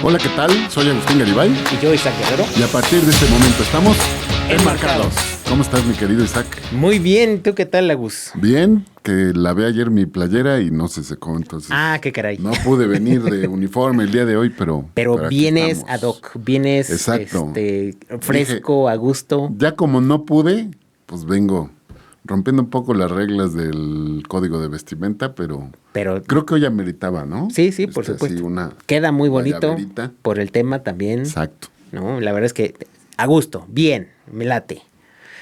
Hola, ¿qué tal? Soy Agustín Garibay. Y yo, Isaac Guerrero. Y a partir de este momento estamos Enmarcados. ¿Cómo estás, mi querido Isaac? Muy bien, ¿tú qué tal, Agus? Bien, que lavé ayer mi playera y no se secó, entonces... Qué caray. No pude venir de uniforme el día de hoy, pero aquí vienes estamos. ad hoc, vienes Exacto. fresco, a gusto. Ya como no pude, pues vengo rompiendo un poco las reglas del código de vestimenta, pero creo que hoy ameritaba, ¿no? Sí, por supuesto. Queda muy bonito llaverita. Por el tema también. Exacto. ¿No? La verdad es que a gusto, bien, me late.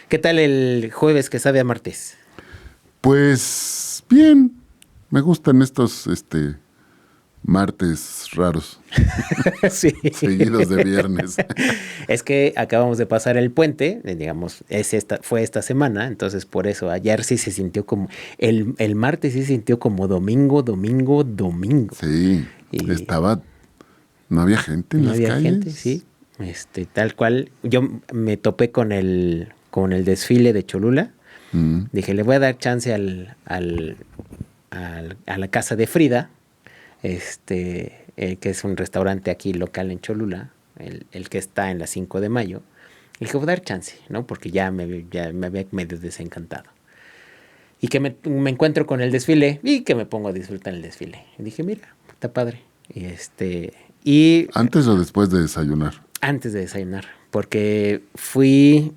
¿Qué tal el jueves que sabe a martes? Pues bien, me gustan estos martes raros. Sí. Seguidos de viernes. Es que acabamos de pasar el puente, digamos, fue esta semana, entonces por eso ayer sí se sintió como, el martes sí se sintió como domingo. Sí, no había gente en las calles. No había gente, sí. Tal cual, yo me topé con el desfile de Cholula. Dije, le voy a dar chance a la casa de Frida, que es un restaurante aquí local en Cholula, el que está en la 5 de mayo. Le dije, voy a dar chance, ¿no? Porque ya me había medio desencantado. Y que me encuentro con el desfile y que me pongo a disfrutar el desfile. Y dije, mira, está padre. Y ¿antes o después de desayunar? Antes de desayunar, porque fui,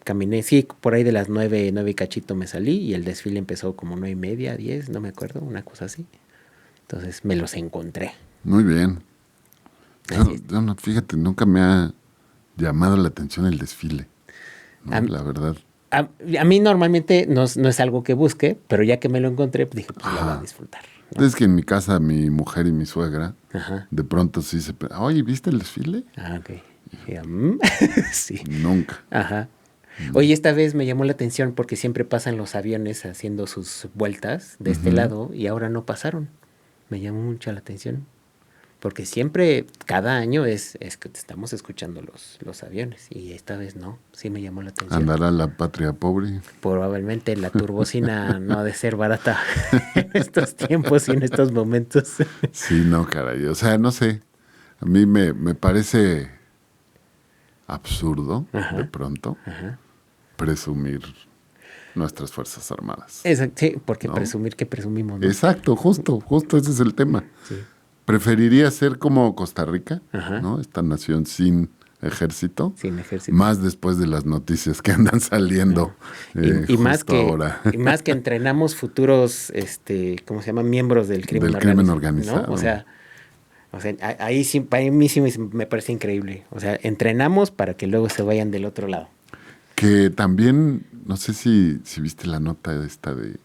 caminé, sí, por ahí de las 9 y cachito me salí y el desfile empezó como 9:30, 10, no me acuerdo, una cosa así. Entonces me los encontré. Muy bien. Yo no, fíjate, nunca me ha llamado la atención el desfile, ¿no? La verdad. A mí normalmente no es algo que busque, pero ya que me lo encontré, pues dije, pues lo voy a disfrutar, ¿no? Es que en mi casa, mi mujer y mi suegra, de pronto sí oye, ¿viste el desfile? Ok. Sí. Nunca. Ajá. Oye, esta vez me llamó la atención porque siempre pasan los aviones haciendo sus vueltas de este lado y ahora no pasaron. Me llamó mucho la atención. Porque siempre, cada año es que estamos escuchando los aviones y esta vez no, sí me llamó la atención. ¿Andará la patria pobre? Probablemente la turbocina no ha de ser barata en estos tiempos y en estos momentos. Sí, no, caray, o sea, no sé, a mí me parece absurdo de pronto presumir nuestras Fuerzas Armadas. Exacto, sí, porque ¿no? Presumir que presumimos, ¿no? Exacto, justo ese es el tema. Sí. Preferiría ser como Costa Rica, ¿no? Esta nación sin ejército. Sin ejército. Más después de las noticias que andan saliendo y más que ahora. Y más que entrenamos futuros, ¿cómo se llama? Miembros del crimen organizado. ¿No? O sea, ahí sí, para mí sí me parece increíble. O sea, entrenamos para que luego se vayan del otro lado. Que también, no sé si viste la nota esta de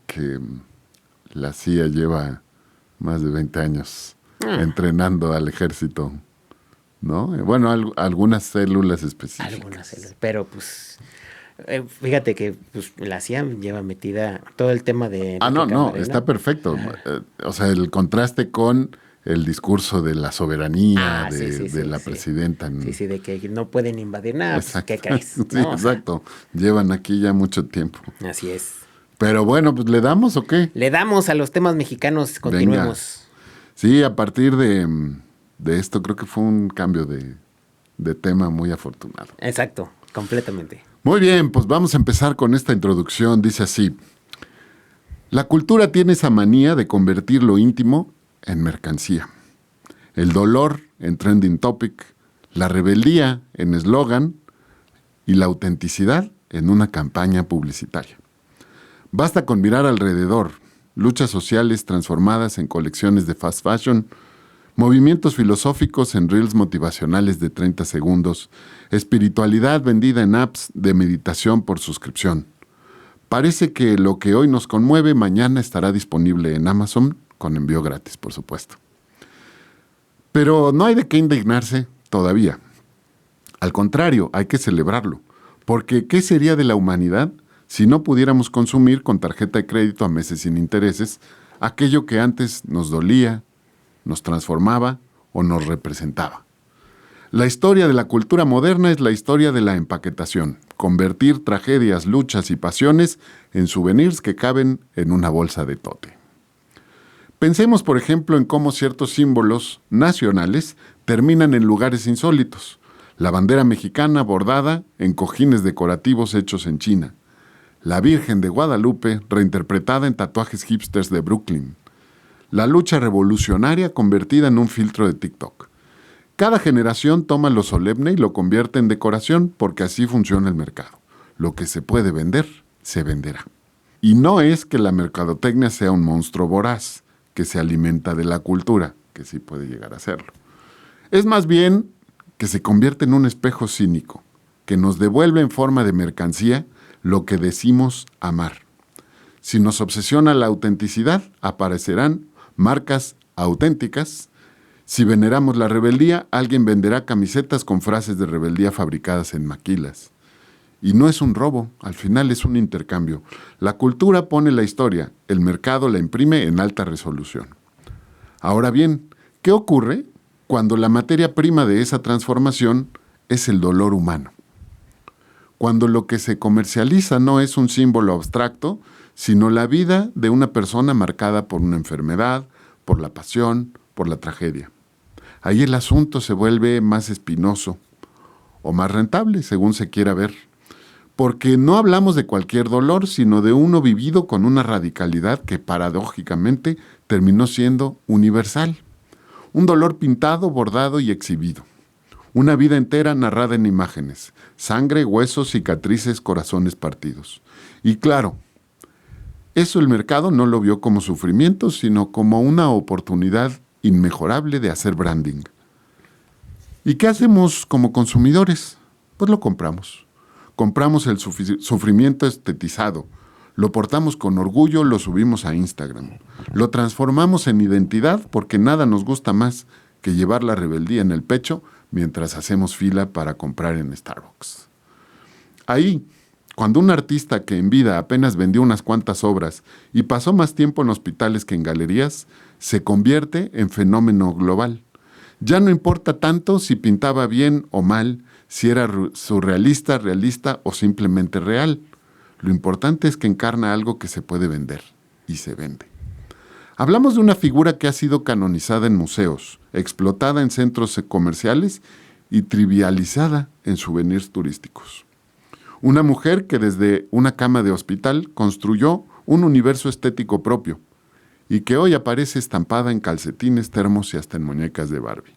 que la CIA lleva más de 20 años entrenando al ejército, ¿no? Bueno, algunas células específicas. Algunas células, pero pues fíjate que pues, la CIA lleva metida todo el tema de... No, está perfecto. O sea, el contraste con el discurso de la soberanía de la presidenta. Sí, de que no pueden invadir nada, pues, ¿qué crees? Sí, ¿no? Exacto. Llevan aquí ya mucho tiempo. Así es. Pero bueno, pues ¿le damos o qué? Le damos a los temas mexicanos, continuemos. Venga. Sí, a partir de esto creo que fue un cambio de tema muy afortunado. Exacto, completamente. Muy bien, pues vamos a empezar con esta introducción. Dice así: la cultura tiene esa manía de convertir lo íntimo en mercancía, el dolor en trending topic, la rebeldía en eslogan y la autenticidad en una campaña publicitaria. Basta con mirar alrededor, luchas sociales transformadas en colecciones de fast fashion, movimientos filosóficos en reels motivacionales de 30 segundos, espiritualidad vendida en apps de meditación por suscripción. Parece que lo que hoy nos conmueve mañana estará disponible en Amazon con envío gratis, por supuesto. Pero no hay de qué indignarse todavía. Al contrario, hay que celebrarlo, porque ¿qué sería de la humanidad si no pudiéramos consumir con tarjeta de crédito a meses sin intereses aquello que antes nos dolía, nos transformaba o nos representaba? La historia de la cultura moderna es la historia de la empaquetación, convertir tragedias, luchas y pasiones en souvenirs que caben en una bolsa de tote. Pensemos, por ejemplo, en cómo ciertos símbolos nacionales terminan en lugares insólitos. La bandera mexicana bordada en cojines decorativos hechos en China. La Virgen de Guadalupe reinterpretada en tatuajes hipsters de Brooklyn. La lucha revolucionaria convertida en un filtro de TikTok. Cada generación toma lo solemne y lo convierte en decoración porque así funciona el mercado. Lo que se puede vender, se venderá. Y no es que la mercadotecnia sea un monstruo voraz que se alimenta de la cultura, que sí puede llegar a serlo. Es más bien que se convierte en un espejo cínico, que nos devuelve en forma de mercancía lo que decimos amar. Si nos obsesiona la autenticidad, aparecerán marcas auténticas. Si veneramos la rebeldía, alguien venderá camisetas con frases de rebeldía fabricadas en maquilas. Y no es un robo, al final es un intercambio. La cultura pone la historia, el mercado la imprime en alta resolución. Ahora bien, ¿qué ocurre cuando la materia prima de esa transformación es el dolor humano? Cuando lo que se comercializa no es un símbolo abstracto, sino la vida de una persona marcada por una enfermedad, por la pasión, por la tragedia. Ahí el asunto se vuelve más espinoso o más rentable, según se quiera ver. Porque no hablamos de cualquier dolor, sino de uno vivido con una radicalidad que paradójicamente terminó siendo universal. Un dolor pintado, bordado y exhibido. Una vida entera narrada en imágenes. Sangre, huesos, cicatrices, corazones partidos. Y claro, eso el mercado no lo vio como sufrimiento, sino como una oportunidad inmejorable de hacer branding. ¿Y qué hacemos como consumidores? Pues lo compramos. Compramos el sufrimiento estetizado, lo portamos con orgullo, lo subimos a Instagram. Lo transformamos en identidad porque nada nos gusta más que llevar la rebeldía en el pecho mientras hacemos fila para comprar en Starbucks. Ahí, cuando un artista que en vida apenas vendió unas cuantas obras y pasó más tiempo en hospitales que en galerías, se convierte en fenómeno global. Ya no importa tanto si pintaba bien o mal, si era surrealista, realista o simplemente real. Lo importante es que encarna algo que se puede vender, y se vende. Hablamos de una figura que ha sido canonizada en museos, explotada en centros comerciales y trivializada en souvenirs turísticos. Una mujer que desde una cama de hospital construyó un universo estético propio y que hoy aparece estampada en calcetines, termos y hasta en muñecas de Barbie.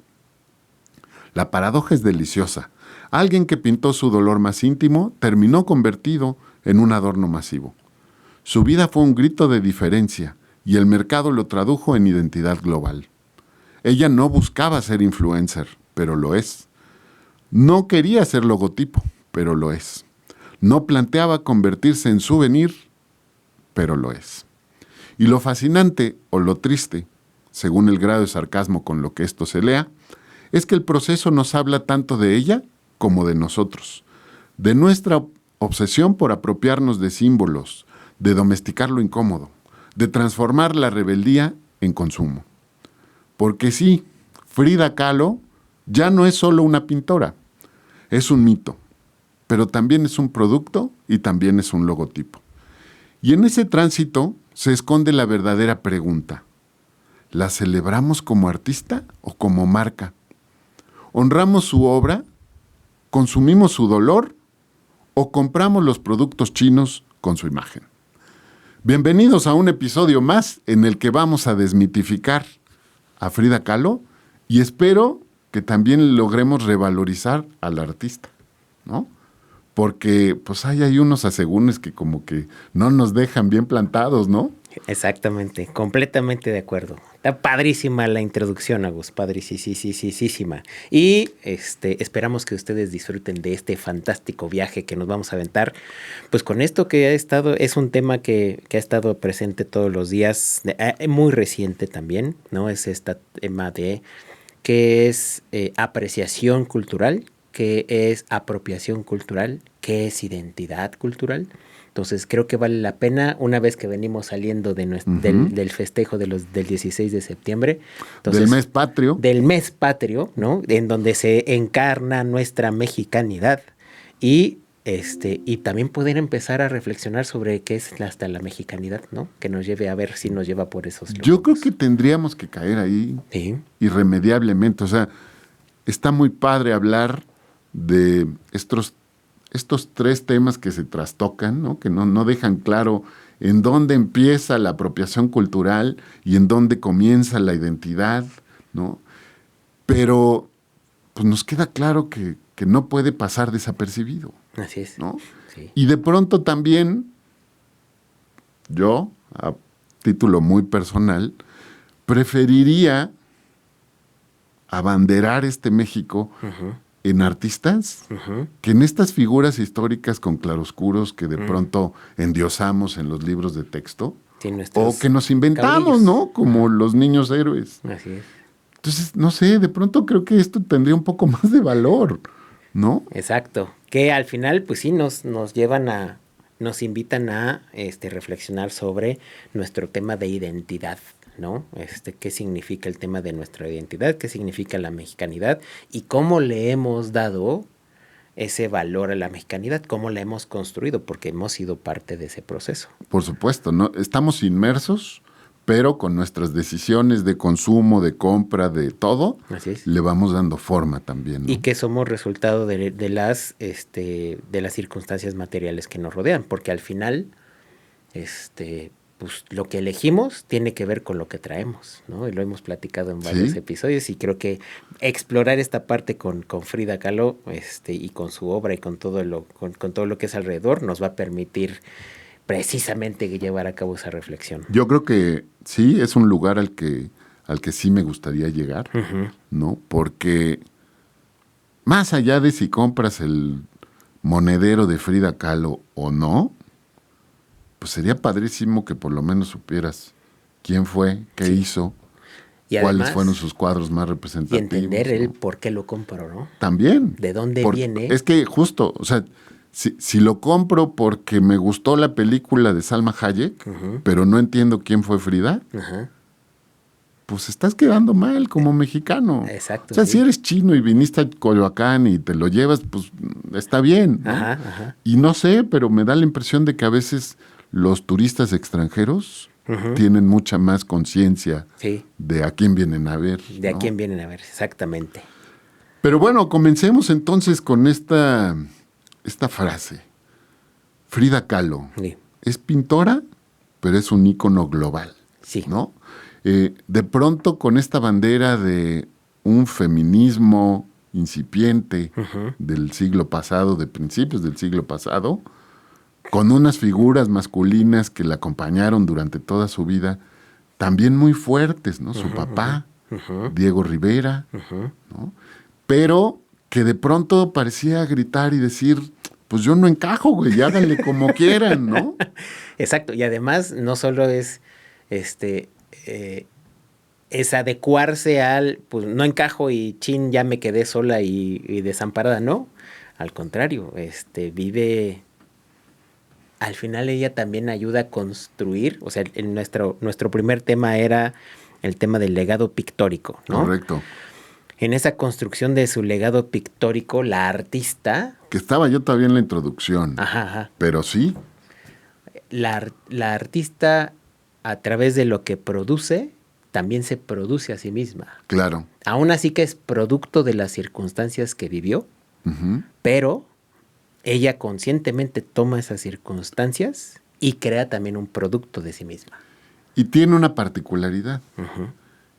La paradoja es deliciosa. Alguien que pintó su dolor más íntimo terminó convertido en un adorno masivo. Su vida fue un grito de diferencia y el mercado lo tradujo en identidad global. Ella no buscaba ser influencer, pero lo es. No quería ser logotipo, pero lo es. No planteaba convertirse en souvenir, pero lo es. Y lo fascinante o lo triste, según el grado de sarcasmo con lo que esto se lea, es que el proceso nos habla tanto de ella como de nosotros, de nuestra obsesión por apropiarnos de símbolos, de domesticar lo incómodo, de transformar la rebeldía en consumo. Porque sí, Frida Kahlo ya no es solo una pintora, es un mito, pero también es un producto y también es un logotipo. Y en ese tránsito se esconde la verdadera pregunta: ¿la celebramos como artista o como marca? ¿Honramos su obra? ¿Consumimos su dolor? ¿O compramos los productos chinos con su imagen? Bienvenidos a un episodio más en el que vamos a desmitificar a Frida Kahlo y espero que también logremos revalorizar al artista, ¿no? Porque pues hay unos asegúnes que como que no nos dejan bien plantados, ¿no? Exactamente, completamente de acuerdo. Está padrísima la introducción, Agus, padrísima. Y esperamos que ustedes disfruten de este fantástico viaje que nos vamos a aventar. Pues con esto que es un tema que ha estado presente todos los días, muy reciente también, ¿no? Es este tema de qué es apreciación cultural, qué es apropiación cultural, qué es identidad cultural. Entonces creo que vale la pena, una vez que venimos saliendo de del festejo del 16 de septiembre. Entonces, del mes patrio. Del mes patrio, ¿no? En donde se encarna nuestra mexicanidad. Y Y también poder empezar a reflexionar sobre qué es hasta la mexicanidad, ¿no? Que nos lleve a ver si nos lleva por esos lados. Yo creo que tendríamos que caer ahí Sí. irremediablemente. O sea, está muy padre hablar de estos 3 temas que se trastocan, ¿no? Que no dejan claro en dónde empieza la apropiación cultural y en dónde comienza la identidad, ¿no? Pero pues nos queda claro que no puede pasar desapercibido, Así es. ¿no? Sí. Y de pronto también, yo, a título muy personal, preferiría abanderar este México en artistas que en estas figuras históricas con claroscuros que de pronto endiosamos en los libros de texto, Sí, o que nos inventamos, caudillos. ¿no? Como los niños héroes. Así es. Entonces, no sé, de pronto creo que esto tendría un poco más de valor, ¿no? Exacto. Que al final, pues sí, nos invitan a reflexionar sobre nuestro tema de identidad, ¿no? ¿Qué significa el tema de nuestra identidad? ¿Qué significa la mexicanidad? Y cómo le hemos dado ese valor a la mexicanidad, cómo la hemos construido, porque hemos sido parte de ese proceso. Por supuesto, ¿no? Estamos inmersos, pero con nuestras decisiones de consumo, de compra, de todo, Así es. le vamos dando forma también, ¿no? Y que somos resultado de las circunstancias materiales que nos rodean, porque al final, pues lo que elegimos tiene que ver con lo que traemos, ¿no? Y lo hemos platicado en varios episodios, y creo que explorar esta parte con Frida Kahlo, y con su obra y con todo lo que es alrededor, nos va a permitir precisamente llevar a cabo esa reflexión. Yo creo que sí, es un lugar al que sí me gustaría llegar, ¿no? Porque más allá de si compras el monedero de Frida Kahlo o no, pues sería padrísimo que por lo menos supieras quién fue, qué hizo, Y cuáles además, fueron sus cuadros más y representativos. entender ¿no? el por qué lo compro, ¿no? También. De dónde viene. Es que justo, o sea, si lo compro porque me gustó la película de Salma Hayek, pero no entiendo quién fue Frida, Ajá. pues estás quedando mal como mexicano. Exacto, O sea, sí. si eres chino y viniste a Coyoacán y te lo llevas, pues está bien, ¿no? Ajá. Y no sé, pero me da la impresión de que a veces los turistas extranjeros tienen mucha más conciencia Sí. de a quién vienen a ver. De a ¿no? quién vienen a ver, exactamente. Pero bueno, comencemos entonces con esta frase. Frida Kahlo Sí. es pintora, pero es un ícono global. Sí. ¿No? De pronto con esta bandera de un feminismo incipiente del siglo pasado, de principios del siglo pasado, con unas figuras masculinas que la acompañaron durante toda su vida, también muy fuertes, ¿no? Su papá, Diego Rivera, ¿no? Pero que de pronto parecía gritar y decir, pues yo no encajo, güey, háganle como quieran, ¿no? Exacto, y además no solo es es adecuarse al, pues no encajo y chin, ya me quedé sola y desamparada, no. Al contrario, vive, al final ella también ayuda a construir, o sea, nuestro primer tema era el tema del legado pictórico, ¿no? Correcto. En esa construcción de su legado pictórico, la artista... Que estaba yo todavía en la introducción, Ajá. pero sí. La artista, a través de lo que produce, también se produce a sí misma. Claro. Aún así que es producto de las circunstancias que vivió, pero ella conscientemente toma esas circunstancias y crea también un producto de sí misma. Y tiene una particularidad,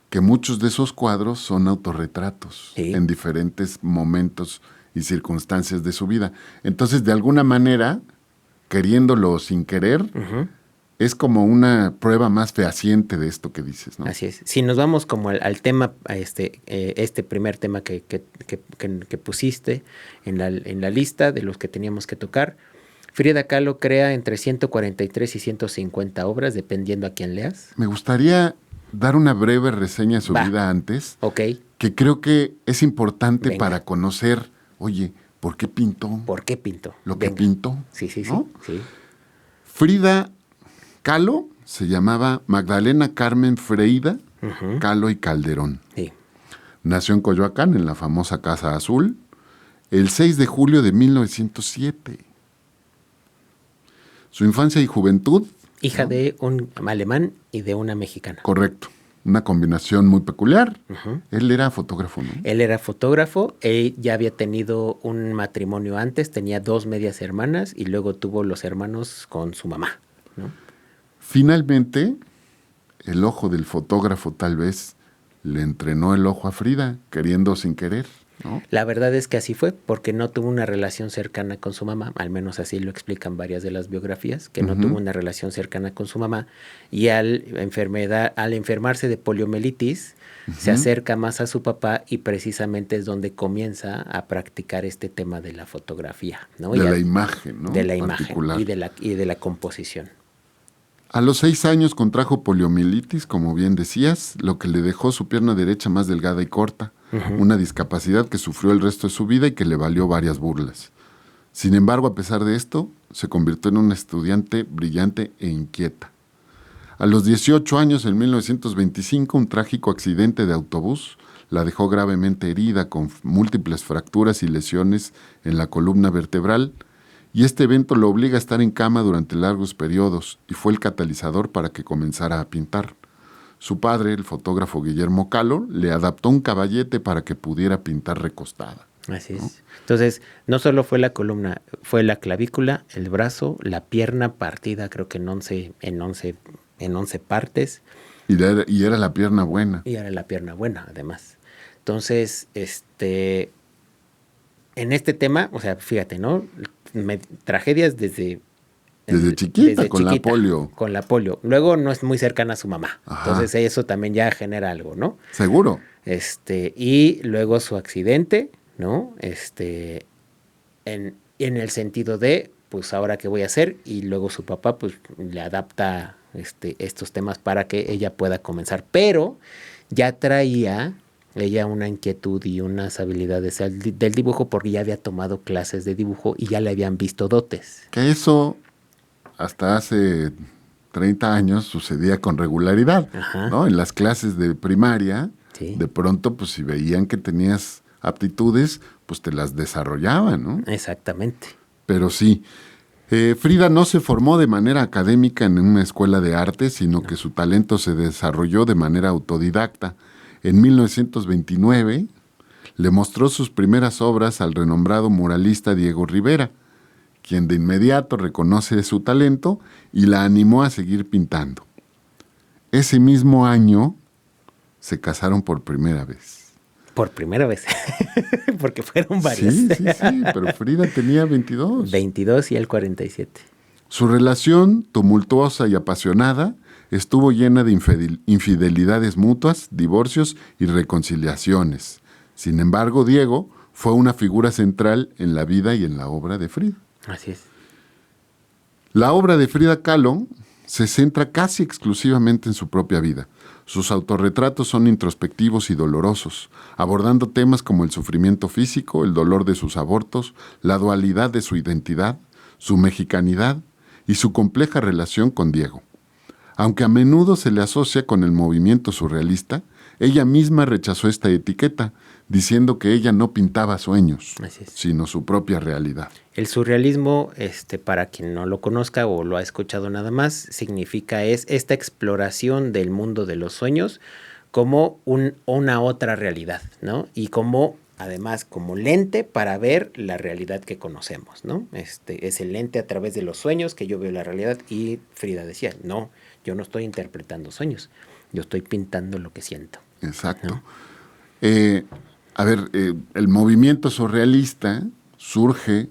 que muchos de esos cuadros son autorretratos en diferentes momentos y circunstancias de su vida. Entonces, de alguna manera, queriéndolo sin querer, es como una prueba más fehaciente de esto que dices, ¿no? Así es. Si nos vamos como al tema, este primer tema que pusiste en la lista de los que teníamos que tocar, Frida Kahlo crea entre 143 y 150 obras, dependiendo a quién leas. Me gustaría dar una breve reseña de su vida antes, que creo que es importante para conocer, oye, ¿por qué pintó? ¿Por qué pintó? Lo que pintó. Sí. Frida Kahlo se llamaba Magdalena Carmen Freida Kahlo y Calderón. Sí. Nació en Coyoacán, en la famosa Casa Azul, el 6 de julio de 1907. Su infancia y juventud. Hija de un alemán y de una mexicana. Correcto. Una combinación muy peculiar. Ujú. Él era fotógrafo, ¿no? Él era fotógrafo, él ya había tenido un matrimonio antes, tenía 2 medias hermanas y luego tuvo los hermanos con su mamá, ¿no? Finalmente, el ojo del fotógrafo tal vez le entrenó el ojo a Frida, queriendo sin querer, ¿no? La verdad es que así fue, porque no tuvo una relación cercana con su mamá, al menos así lo explican varias de las biografías, que no tuvo una relación cercana con su mamá, y al enfermarse de poliomielitis, se acerca más a su papá y precisamente es donde comienza a practicar este tema de la fotografía, ¿no? De la imagen, ¿no? De la imagen Particular. y de la composición. A los 6 años contrajo poliomielitis, como bien decías, lo que le dejó su pierna derecha más delgada y corta, una discapacidad que sufrió el resto de su vida y que le valió varias burlas. Sin embargo, a pesar de esto, se convirtió en una estudiante brillante e inquieta. A los 18 años, en 1925, un trágico accidente de autobús la dejó gravemente herida con múltiples fracturas y lesiones en la columna vertebral, y este evento lo obliga a estar en cama durante largos periodos y fue el catalizador para que comenzara a pintar. Su padre, el fotógrafo Guillermo Kahlo, le adaptó un caballete para que pudiera pintar recostada. Así es. Entonces, no solo fue la columna, fue la clavícula, el brazo, la pierna partida, creo que en 11 partes. Y era la pierna buena. Y era la pierna buena, además. Entonces, en este tema, o sea, fíjate, ¿no? Tragedias desde chiquita, con la polio. Con la polio. Luego no es muy cercana a su mamá. Ajá. Entonces eso también ya genera algo, ¿no? Seguro. Y luego su accidente, ¿no? En el sentido de, pues ahora qué voy a hacer, y luego su papá pues le adapta estos temas para que ella pueda comenzar. Pero ya traía ella una inquietud y unas habilidades del dibujo porque ya había tomado clases de dibujo y ya le habían visto dotes. Que eso hasta hace 30 años sucedía con regularidad, Ajá. ¿no? En las clases de primaria, Sí. de pronto, pues si veían que tenías aptitudes, pues te las desarrollaban, ¿no? Exactamente. Pero sí, Frida no se formó de manera académica en una escuela de arte, sino que su talento se desarrolló de manera autodidacta. En 1929 le mostró sus primeras obras al renombrado muralista Diego Rivera, quien de inmediato reconoce su talento y la animó a seguir pintando. Ese mismo año se casaron por primera vez. Por primera vez, porque fueron varias. Sí, pero Frida tenía 22. 22 y él 47. Su relación, tumultuosa y apasionada, estuvo llena de infidelidades mutuas, divorcios y reconciliaciones. Sin embargo, Diego fue una figura central en la vida y en la obra de Frida. Así es. La obra de Frida Kahlo se centra casi exclusivamente en su propia vida. Sus autorretratos son introspectivos y dolorosos, abordando temas como el sufrimiento físico, el dolor de sus abortos, la dualidad de su identidad, su mexicanidad y su compleja relación con Diego. Aunque a menudo se le asocia con el movimiento surrealista, ella misma rechazó esta etiqueta, diciendo que ella no pintaba sueños, sino su propia realidad. El surrealismo, para quien no lo conozca o lo ha escuchado nada más, significa es esta exploración del mundo de los sueños como una otra realidad, ¿no? Y como, además, como lente para ver la realidad que conocemos, ¿no? Es el lente a través de los sueños que yo veo la realidad, y Frida decía, no, yo no estoy interpretando sueños, yo estoy pintando lo que siento. Exacto. ¿No? El movimiento surrealista surge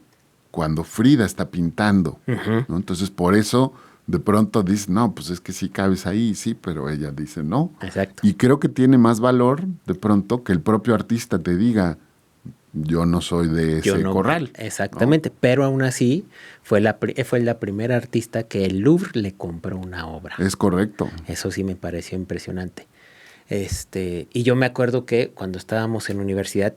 cuando Frida está pintando, ¿no? Entonces, por eso, de pronto dice, no, pues es que sí cabes ahí, sí, pero ella dice no. Exacto. Y creo que tiene más valor, de pronto, que el propio artista te diga, yo no soy de ese corral. Exactamente, ¿no? Pero aún así fue la primera artista que el Louvre le compró una obra. Es correcto. Eso sí me pareció impresionante. Y yo me acuerdo que cuando estábamos en universidad,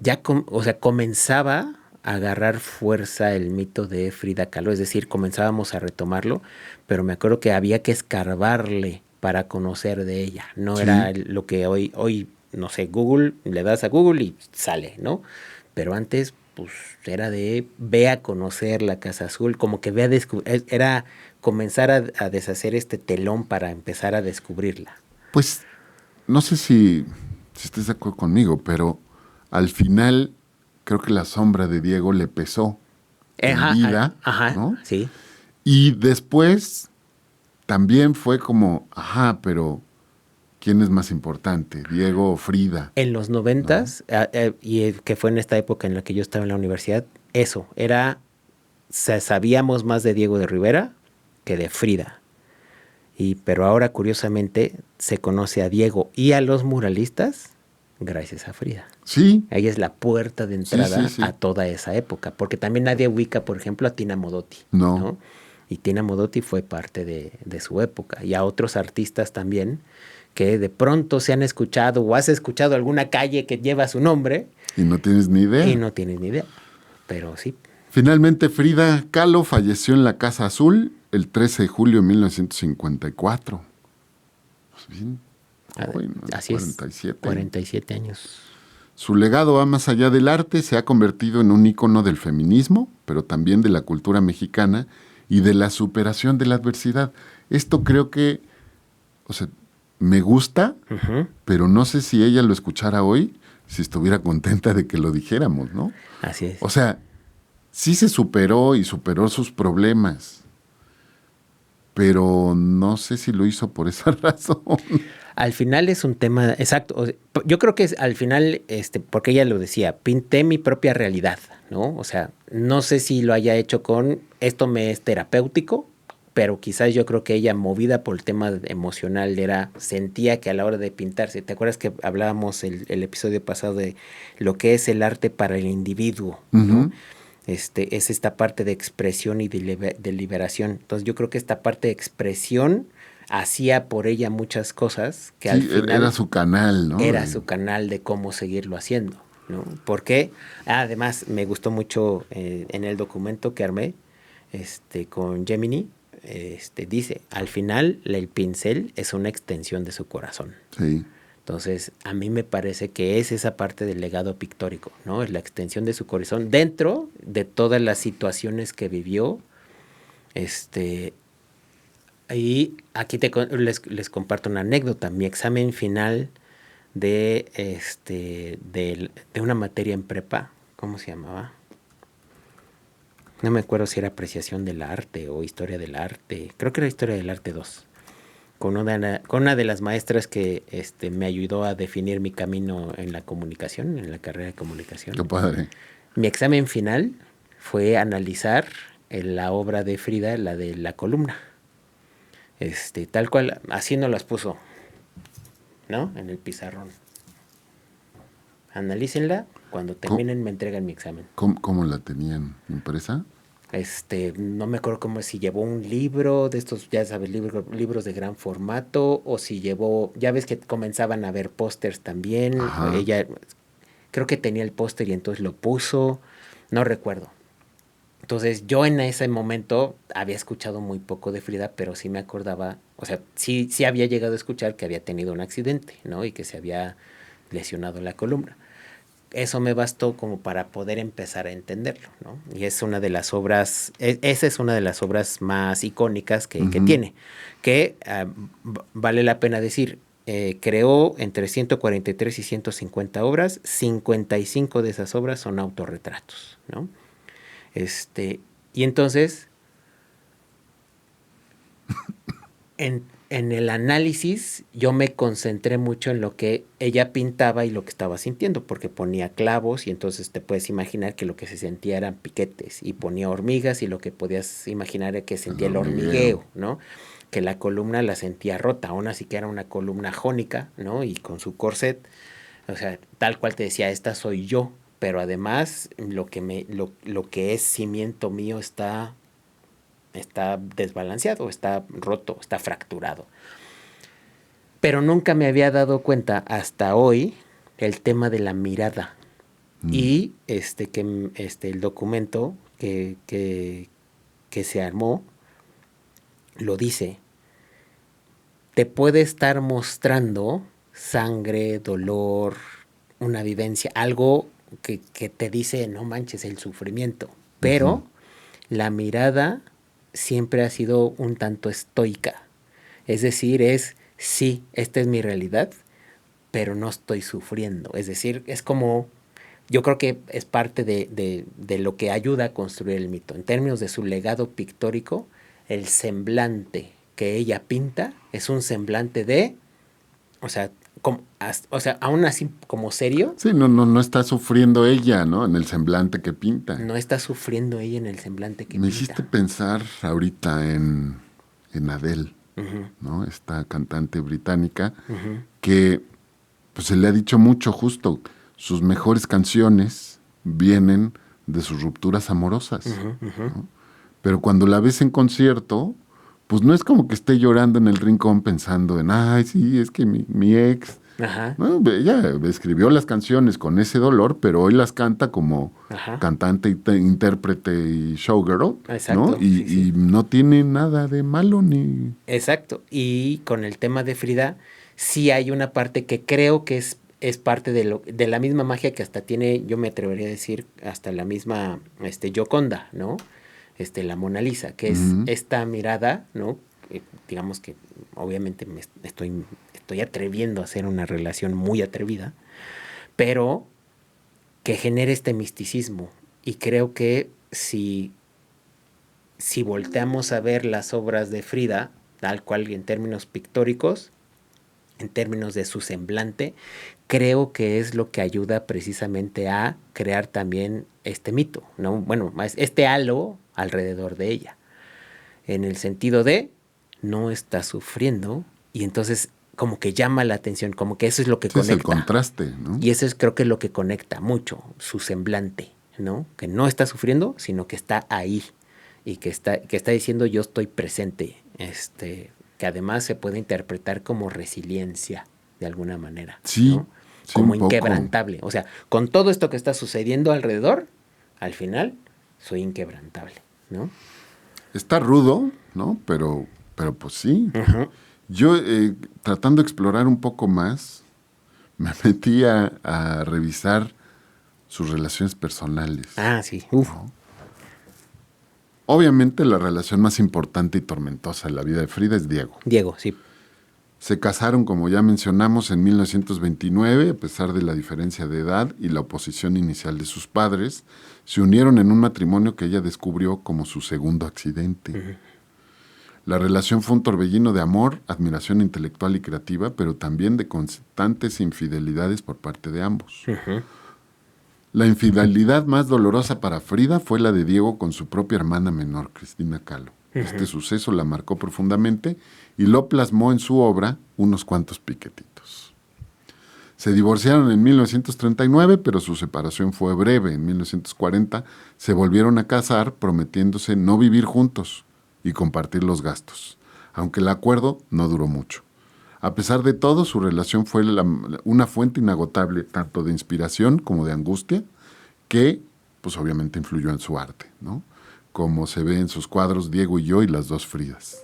comenzaba a agarrar fuerza el mito de Frida Kahlo, es decir, comenzábamos a retomarlo, pero me acuerdo que había que escarbarle para conocer de ella. No era lo que hoy, no sé, Google, le das a Google y sale, ¿no? Pero antes, pues era de ve a conocer la Casa Azul, como que ve a descubrir, era comenzar a deshacer este telón para empezar a descubrirla. Pues no sé si estés de acuerdo conmigo, pero al final creo que la sombra de Diego le pesó en Ajá, vida, ajá, ¿no? sí. Y después también fue como, ajá, pero ¿quién es más importante, Diego o Frida? En los ¿No? noventas, que fue en esta época en la que yo estaba en la universidad, eso, sabíamos más de Diego de Rivera que de Frida. Pero ahora, curiosamente, se conoce a Diego y a los muralistas gracias a Frida. Sí, Ella es la puerta de sí, sí, entrada a sí. toda esa época, porque también nadie ubica, por ejemplo, a Tina Modotti, No. ¿no? Y Tina Modotti fue parte de su época. Y a otros artistas también, que de pronto se han escuchado o has escuchado alguna calle que lleva su nombre Y no tienes ni y idea. no tienes ni idea. Pero sí. Finalmente, Frida Kahlo falleció en la Casa Azul el 13 de julio de 1954. Pues bien joven, ¿no? Así es. 47. 47 años. Su legado va más allá del arte, se ha convertido en un ícono del feminismo, pero también de la cultura mexicana y de la superación de la adversidad. Esto creo que, o sea, me gusta, Ujú. pero no sé si ella lo escuchara hoy, si estuviera contenta de que lo dijéramos, ¿no? Así es. O sea, sí se superó y superó sus problemas, pero no sé si lo hizo por esa razón. Al final es un tema, exacto. Yo creo que al final, porque ella lo decía, pinté mi propia realidad, ¿no? O sea, no sé si lo haya hecho con esto me es terapéutico, pero quizás yo creo que ella, movida por el tema emocional, sentía que a la hora de pintarse, ¿te acuerdas que hablábamos el episodio pasado de lo que es el arte para el individuo, ¿no? Ujú. Es esta parte de expresión y de liberación. Entonces yo creo que esta parte de expresión hacía por ella muchas cosas que al Sí, era final su canal, ¿no? era su canal de cómo seguirlo haciendo, ¿no? Porque además me gustó mucho en el documento que armé con Gemini, dice, al final el pincel es una extensión de su corazón. Sí. Entonces, a mí me parece que es esa parte del legado pictórico, ¿no? Es la extensión de su corazón dentro de todas las situaciones que vivió. Y aquí les comparto una anécdota. Mi examen final de una materia en prepa, ¿cómo se llamaba? No me acuerdo si era apreciación del arte o historia del arte. Creo que era historia del arte 2. Con una de las maestras que me ayudó a definir mi camino en la comunicación, en la carrera de comunicación. Qué padre. Mi examen final fue analizar la obra de Frida, la de la columna. Tal cual, así nos las puso, ¿no? En el pizarrón. Analícenla, cuando ¿Cómo, terminen me entregan mi examen. cómo la tenían impresa? No me acuerdo cómo, si llevó un libro de estos, ya sabes, libros de gran formato, o si llevó, ya ves que comenzaban a ver pósters también. Ajá. Ella creo que tenía el póster y entonces lo puso, no recuerdo. Entonces yo en ese momento había escuchado muy poco de Frida, pero sí me acordaba, o sea, sí había llegado a escuchar que había tenido un accidente, ¿no? Y que se había lesionado la columna. Eso me bastó como para poder empezar a entenderlo, ¿no? Y es una de las obras, esa es una de las obras más icónicas que Ujú. tiene, que vale la pena decir, creó entre 143 y 150 obras, 55 de esas obras son autorretratos, ¿no? Y entonces, en el análisis, yo me concentré mucho en lo que ella pintaba y lo que estaba sintiendo, porque ponía clavos y entonces te puedes imaginar que lo que se sentía eran piquetes, y ponía hormigas y lo que podías imaginar era que El sentía el hormigueo. hormigueo, ¿no? Que la columna la sentía rota, aún así que era una columna jónica, ¿no? Y con su corset, o sea, tal cual te decía, esta soy yo, pero además lo que es cimiento mío está desbalanceado, está roto, está fracturado. Pero nunca me había dado cuenta hasta hoy el tema de la mirada. Mm. Y el documento que se armó lo dice. Te puede estar mostrando sangre, dolor, una vivencia, algo que te dice, no manches, el sufrimiento. Pero la mirada siempre ha sido un tanto estoica. Es decir, sí, esta es mi realidad, pero no estoy sufriendo. Es decir, es como, yo creo que es parte de lo que ayuda a construir el mito. En términos de su legado pictórico, el semblante que ella pinta es un semblante de, o sea, aún así como serio. Sí, no está sufriendo ella, ¿no? En el semblante que pinta. No está sufriendo ella en el semblante que Me pinta. hiciste pensar ahorita en Adele, Uh-huh. ¿no? Esta cantante británica Uh-huh. que pues se le ha dicho mucho justo, sus mejores canciones vienen de sus rupturas amorosas, Uh-huh. Uh-huh. ¿no? Pero cuando la ves en concierto, pues no es como que esté llorando en el rincón pensando en, ay, sí, es que mi ex. Ajá. No, ella escribió las canciones con ese dolor, pero hoy las canta como Ajá. cantante, intérprete y showgirl, Exacto, ¿no? sí, sí. Y no tiene nada de malo ni... Exacto. Y con el tema de Frida, sí hay una parte que creo que es parte de la misma magia que hasta tiene, yo me atrevería a decir, hasta la misma Gioconda, ¿no? La Mona Lisa, que es Ujú. esta mirada, ¿no? Digamos que obviamente me estoy atreviendo a hacer una relación muy atrevida, pero que genere este misticismo. Y creo que si volteamos a ver las obras de Frida, tal cual en términos pictóricos, en términos de su semblante, creo que es lo que ayuda precisamente a crear también este mito, ¿no? Bueno, este halo alrededor de ella, en el sentido de no está sufriendo y entonces como que llama la atención, como que eso es lo que Sí, es el conecta. contraste, ¿no? Y eso es creo que es lo que conecta mucho, su semblante, ¿no? Que no está sufriendo, sino que está ahí y que está diciendo yo estoy presente, que además se puede interpretar como resiliencia de alguna manera, Sí, ¿no? sí, Como un poco. inquebrantable. O sea, con todo esto que está sucediendo alrededor, al final soy inquebrantable, ¿no? Está rudo, ¿no? Pero pues sí. Uh-huh. Yo, tratando de explorar un poco más, me metí a revisar sus relaciones personales. Ah, sí. Uf. ¿No? Obviamente la relación más importante y tormentosa de la vida de Frida es Diego. Diego, sí. Se casaron, como ya mencionamos, en 1929, a pesar de la diferencia de edad y la oposición inicial de sus padres, se unieron en un matrimonio que ella descubrió como su segundo accidente. Uh-huh. La relación fue un torbellino de amor, admiración intelectual y creativa, pero también de constantes infidelidades por parte de ambos. Uh-huh. La infidelidad más dolorosa para Frida fue la de Diego con su propia hermana menor, Cristina Kahlo. Uh-huh. Este suceso la marcó profundamente y lo plasmó en su obra Unos cuantos piquetitos. Se divorciaron en 1939, pero su separación fue breve. En 1940 se volvieron a casar prometiéndose no vivir juntos y compartir los gastos, aunque el acuerdo no duró mucho. A pesar de todo, su relación fue una fuente inagotable tanto de inspiración como de angustia, que pues obviamente influyó en su arte, ¿no? Como se ve en sus cuadros Diego y yo y las dos Fridas.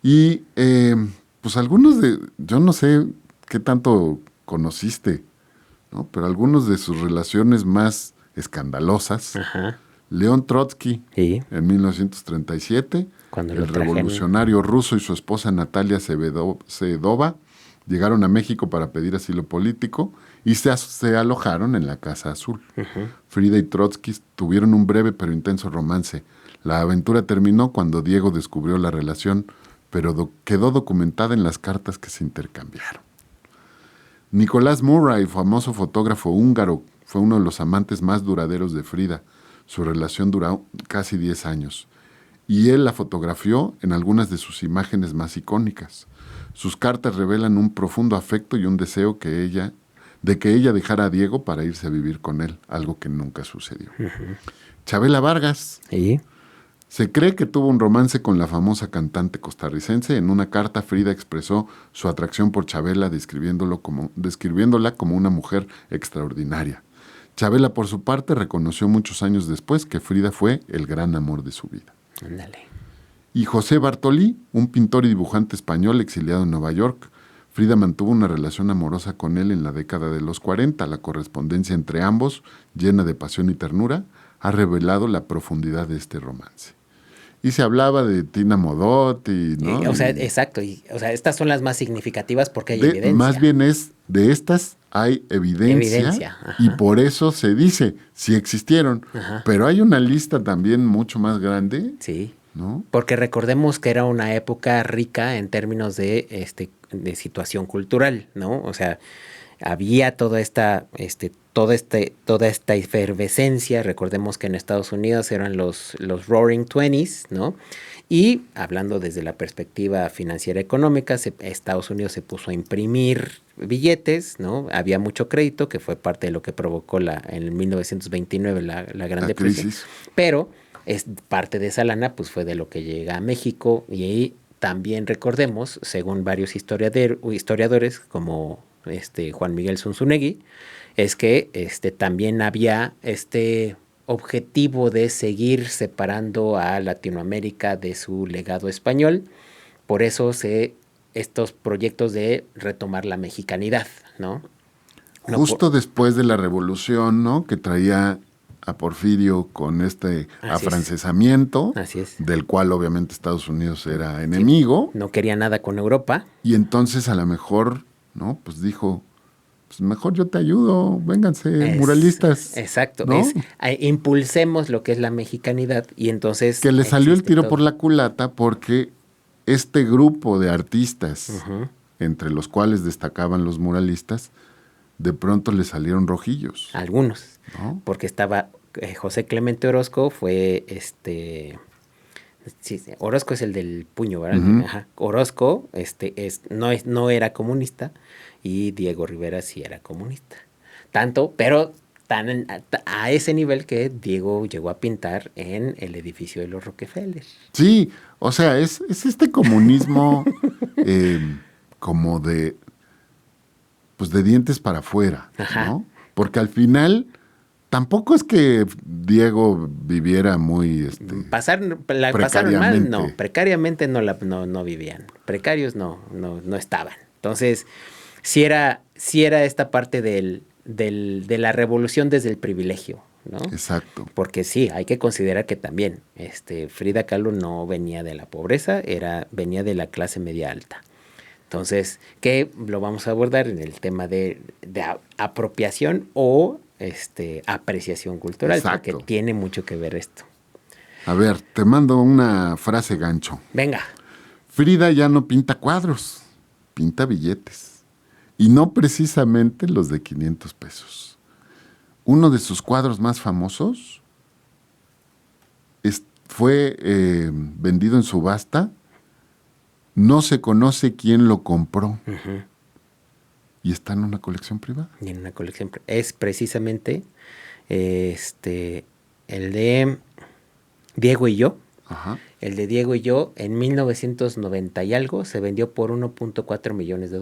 Y pues algunos yo no sé qué tanto conociste, ¿no? Pero algunos de sus relaciones más escandalosas, Ajá. León Trotsky, Sí. en 1937, Cuando el lo trajeron. revolucionario ruso y su esposa Natalia Sedova llegaron a México para pedir asilo político y se alojaron en la Casa Azul. Uh-huh. Frida y Trotsky tuvieron un breve pero intenso romance. La aventura terminó cuando Diego descubrió la relación, pero quedó documentada en las cartas que se intercambiaron. Nicolás Murray, famoso fotógrafo húngaro, fue uno de los amantes más duraderos de Frida. Su relación duró casi 10 años. Y él la fotografió en algunas de sus imágenes más icónicas. Sus cartas revelan un profundo afecto y un deseo de que ella dejara a Diego para irse a vivir con él, algo que nunca sucedió. Uh-huh. Chabela Vargas. ¿Y? Se cree que tuvo un romance con la famosa cantante costarricense. En una carta, Frida expresó su atracción por Chabela, describiéndola como una mujer extraordinaria. Chabela, por su parte, reconoció muchos años después que Frida fue el gran amor de su vida. Ándale. Y José Bartolí, un pintor y dibujante español exiliado en Nueva York, Frida mantuvo una relación amorosa con él en la década de los 40. La correspondencia entre ambos, llena de pasión y ternura, ha revelado la profundidad de este romance. Y se hablaba de Tina Modotti, ¿no? O sea, exacto. O sea, estas son las más significativas porque hay evidencia. Más bien de estas hay evidencia y por eso se dice, si existieron. Ajá. Pero hay una lista también mucho más grande. Sí. ¿No? Porque recordemos que era una época rica en términos de situación cultural, ¿no? O sea, había toda esta efervescencia. Recordemos que en Estados Unidos eran los Roaring Twenties, ¿no? Y hablando desde la perspectiva financiera económica, Estados Unidos se puso a imprimir billetes, ¿no? Había mucho crédito, que fue parte de lo que provocó en 1929 la Gran Depresión. Crisis. Pero parte de esa lana pues fue de lo que llega a México, y ahí también recordemos, según varios historiadores como Juan Miguel Zunzunegui, es que también había objetivo de seguir separando a Latinoamérica de su legado español. Por eso estos proyectos de retomar la mexicanidad, ¿no? Justo después de la revolución, ¿no? Que traía a Porfirio con afrancesamiento, del cual obviamente Estados Unidos era enemigo. Sí, no quería nada con Europa. Y entonces a lo mejor, ¿no? Pues dijo, pues mejor yo te ayudo, vénganse, muralistas. Exacto, ¿no? Impulsemos lo que es la mexicanidad, y entonces... Que le salió el tiro por la culata porque este grupo de artistas, entre los cuales destacaban los muralistas, de pronto le salieron rojillos. Algunos, ¿no? Porque estaba José Clemente Orozco, fue sí, Orozco es el del puño, ¿verdad? Ajá. Orozco no era comunista, y Diego Rivera sí era comunista. Pero a ese nivel que Diego llegó a pintar en el edificio de los Rockefeller. Sí, o sea, es este comunismo como de dientes para afuera, ¿no? Porque al final tampoco es que Diego viviera muy pasaron mal, no, precariamente no vivían, precarios no estaban. Entonces, sí era esta parte de la revolución desde el privilegio, ¿no? Exacto. Porque sí, hay que considerar que también Frida Kahlo no venía de la pobreza, venía de la clase media alta. Entonces, que lo vamos a abordar en el tema de apropiación o apreciación cultural. Exacto. Porque tiene mucho que ver esto. A ver, te mando una frase gancho. Venga. Frida ya no pinta cuadros, pinta billetes. Y no precisamente los de 500 pesos. Uno de sus cuadros más famosos fue vendido en subasta. No se conoce quién lo compró. Y está en una colección privada. Y en una colección es precisamente el de Diego y yo. Ajá. El de Diego y yo en 1990 y algo se vendió por $1.4 millones.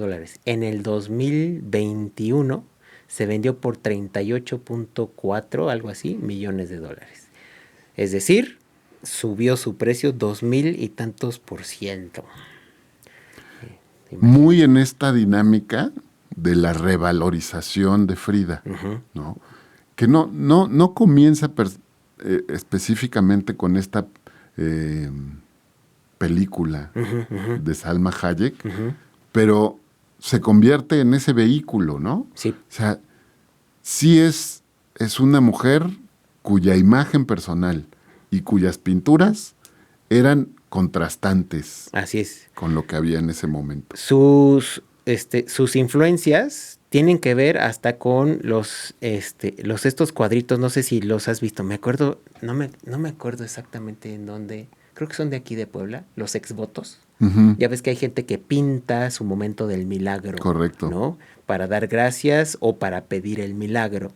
En el 2021 se vendió por 38.4, algo así, millones de dólares. Es decir, subió su precio 2,000 y tantos %. Muy en esta dinámica de la revalorización de Frida, ¿no? Que no comienza específicamente con esta película de Salma Hayek, pero se convierte en ese vehículo, ¿no? Sí. O sea, sí es una mujer cuya imagen personal y cuyas pinturas eran contrastantes. Así es. Con lo que había en ese momento. Sus influencias tienen que ver hasta con estos cuadritos, no sé si los has visto, no me acuerdo exactamente en dónde, creo que son de aquí de Puebla, los exvotos. Ya ves que hay gente que pinta su momento del milagro. Correcto. ¿No? Para dar gracias o para pedir el milagro.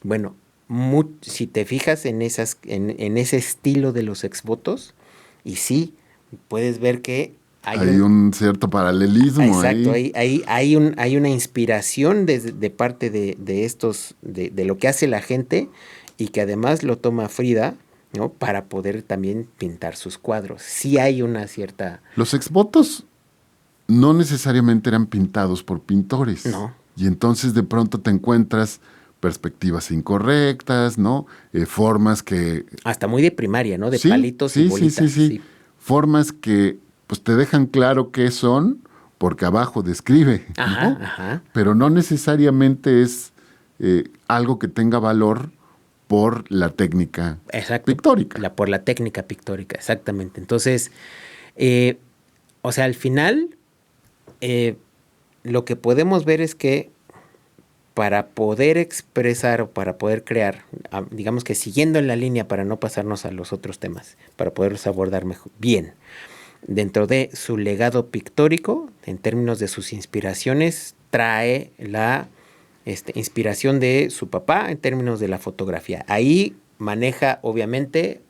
Bueno, si te fijas en ese estilo de los exvotos, y sí, puedes ver que hay un cierto paralelismo. Exacto, hay una inspiración de parte de estos, de lo que hace la gente, y que además lo toma Frida, ¿no? Para poder también pintar sus cuadros. Sí hay una cierta... Los exvotos no necesariamente eran pintados por pintores. No. Y entonces de pronto te encuentras perspectivas incorrectas, ¿no? Formas que... Hasta muy de primaria, ¿no? De sí, palitos sí, y bolitas. sí. Formas que pues te dejan claro qué son, porque abajo describe, Ajá, ¿no? ajá. Pero no necesariamente es algo que tenga valor por la técnica Exacto. pictórica. Por la técnica pictórica, exactamente. Entonces, o sea, al final, lo que podemos ver es que para poder expresar o para poder crear, digamos que siguiendo en la línea para no pasarnos a los otros temas, para poderlos abordar mejor, bien, dentro de su legado pictórico, en términos de sus inspiraciones, trae la inspiración de su papá en términos de la fotografía. Ahí maneja, obviamente,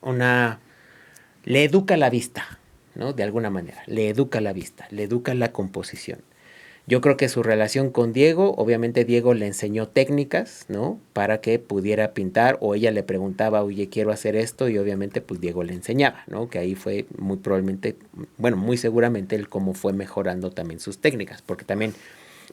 le educa la vista, ¿no? De alguna manera, le educa la vista, le educa la composición. Yo creo que su relación con Diego, obviamente Diego le enseñó técnicas, ¿no? Para que pudiera pintar, o ella le preguntaba, oye, quiero hacer esto, y obviamente pues Diego le enseñaba, ¿no? Que ahí fue muy probablemente, bueno, muy seguramente él cómo fue mejorando también sus técnicas, porque también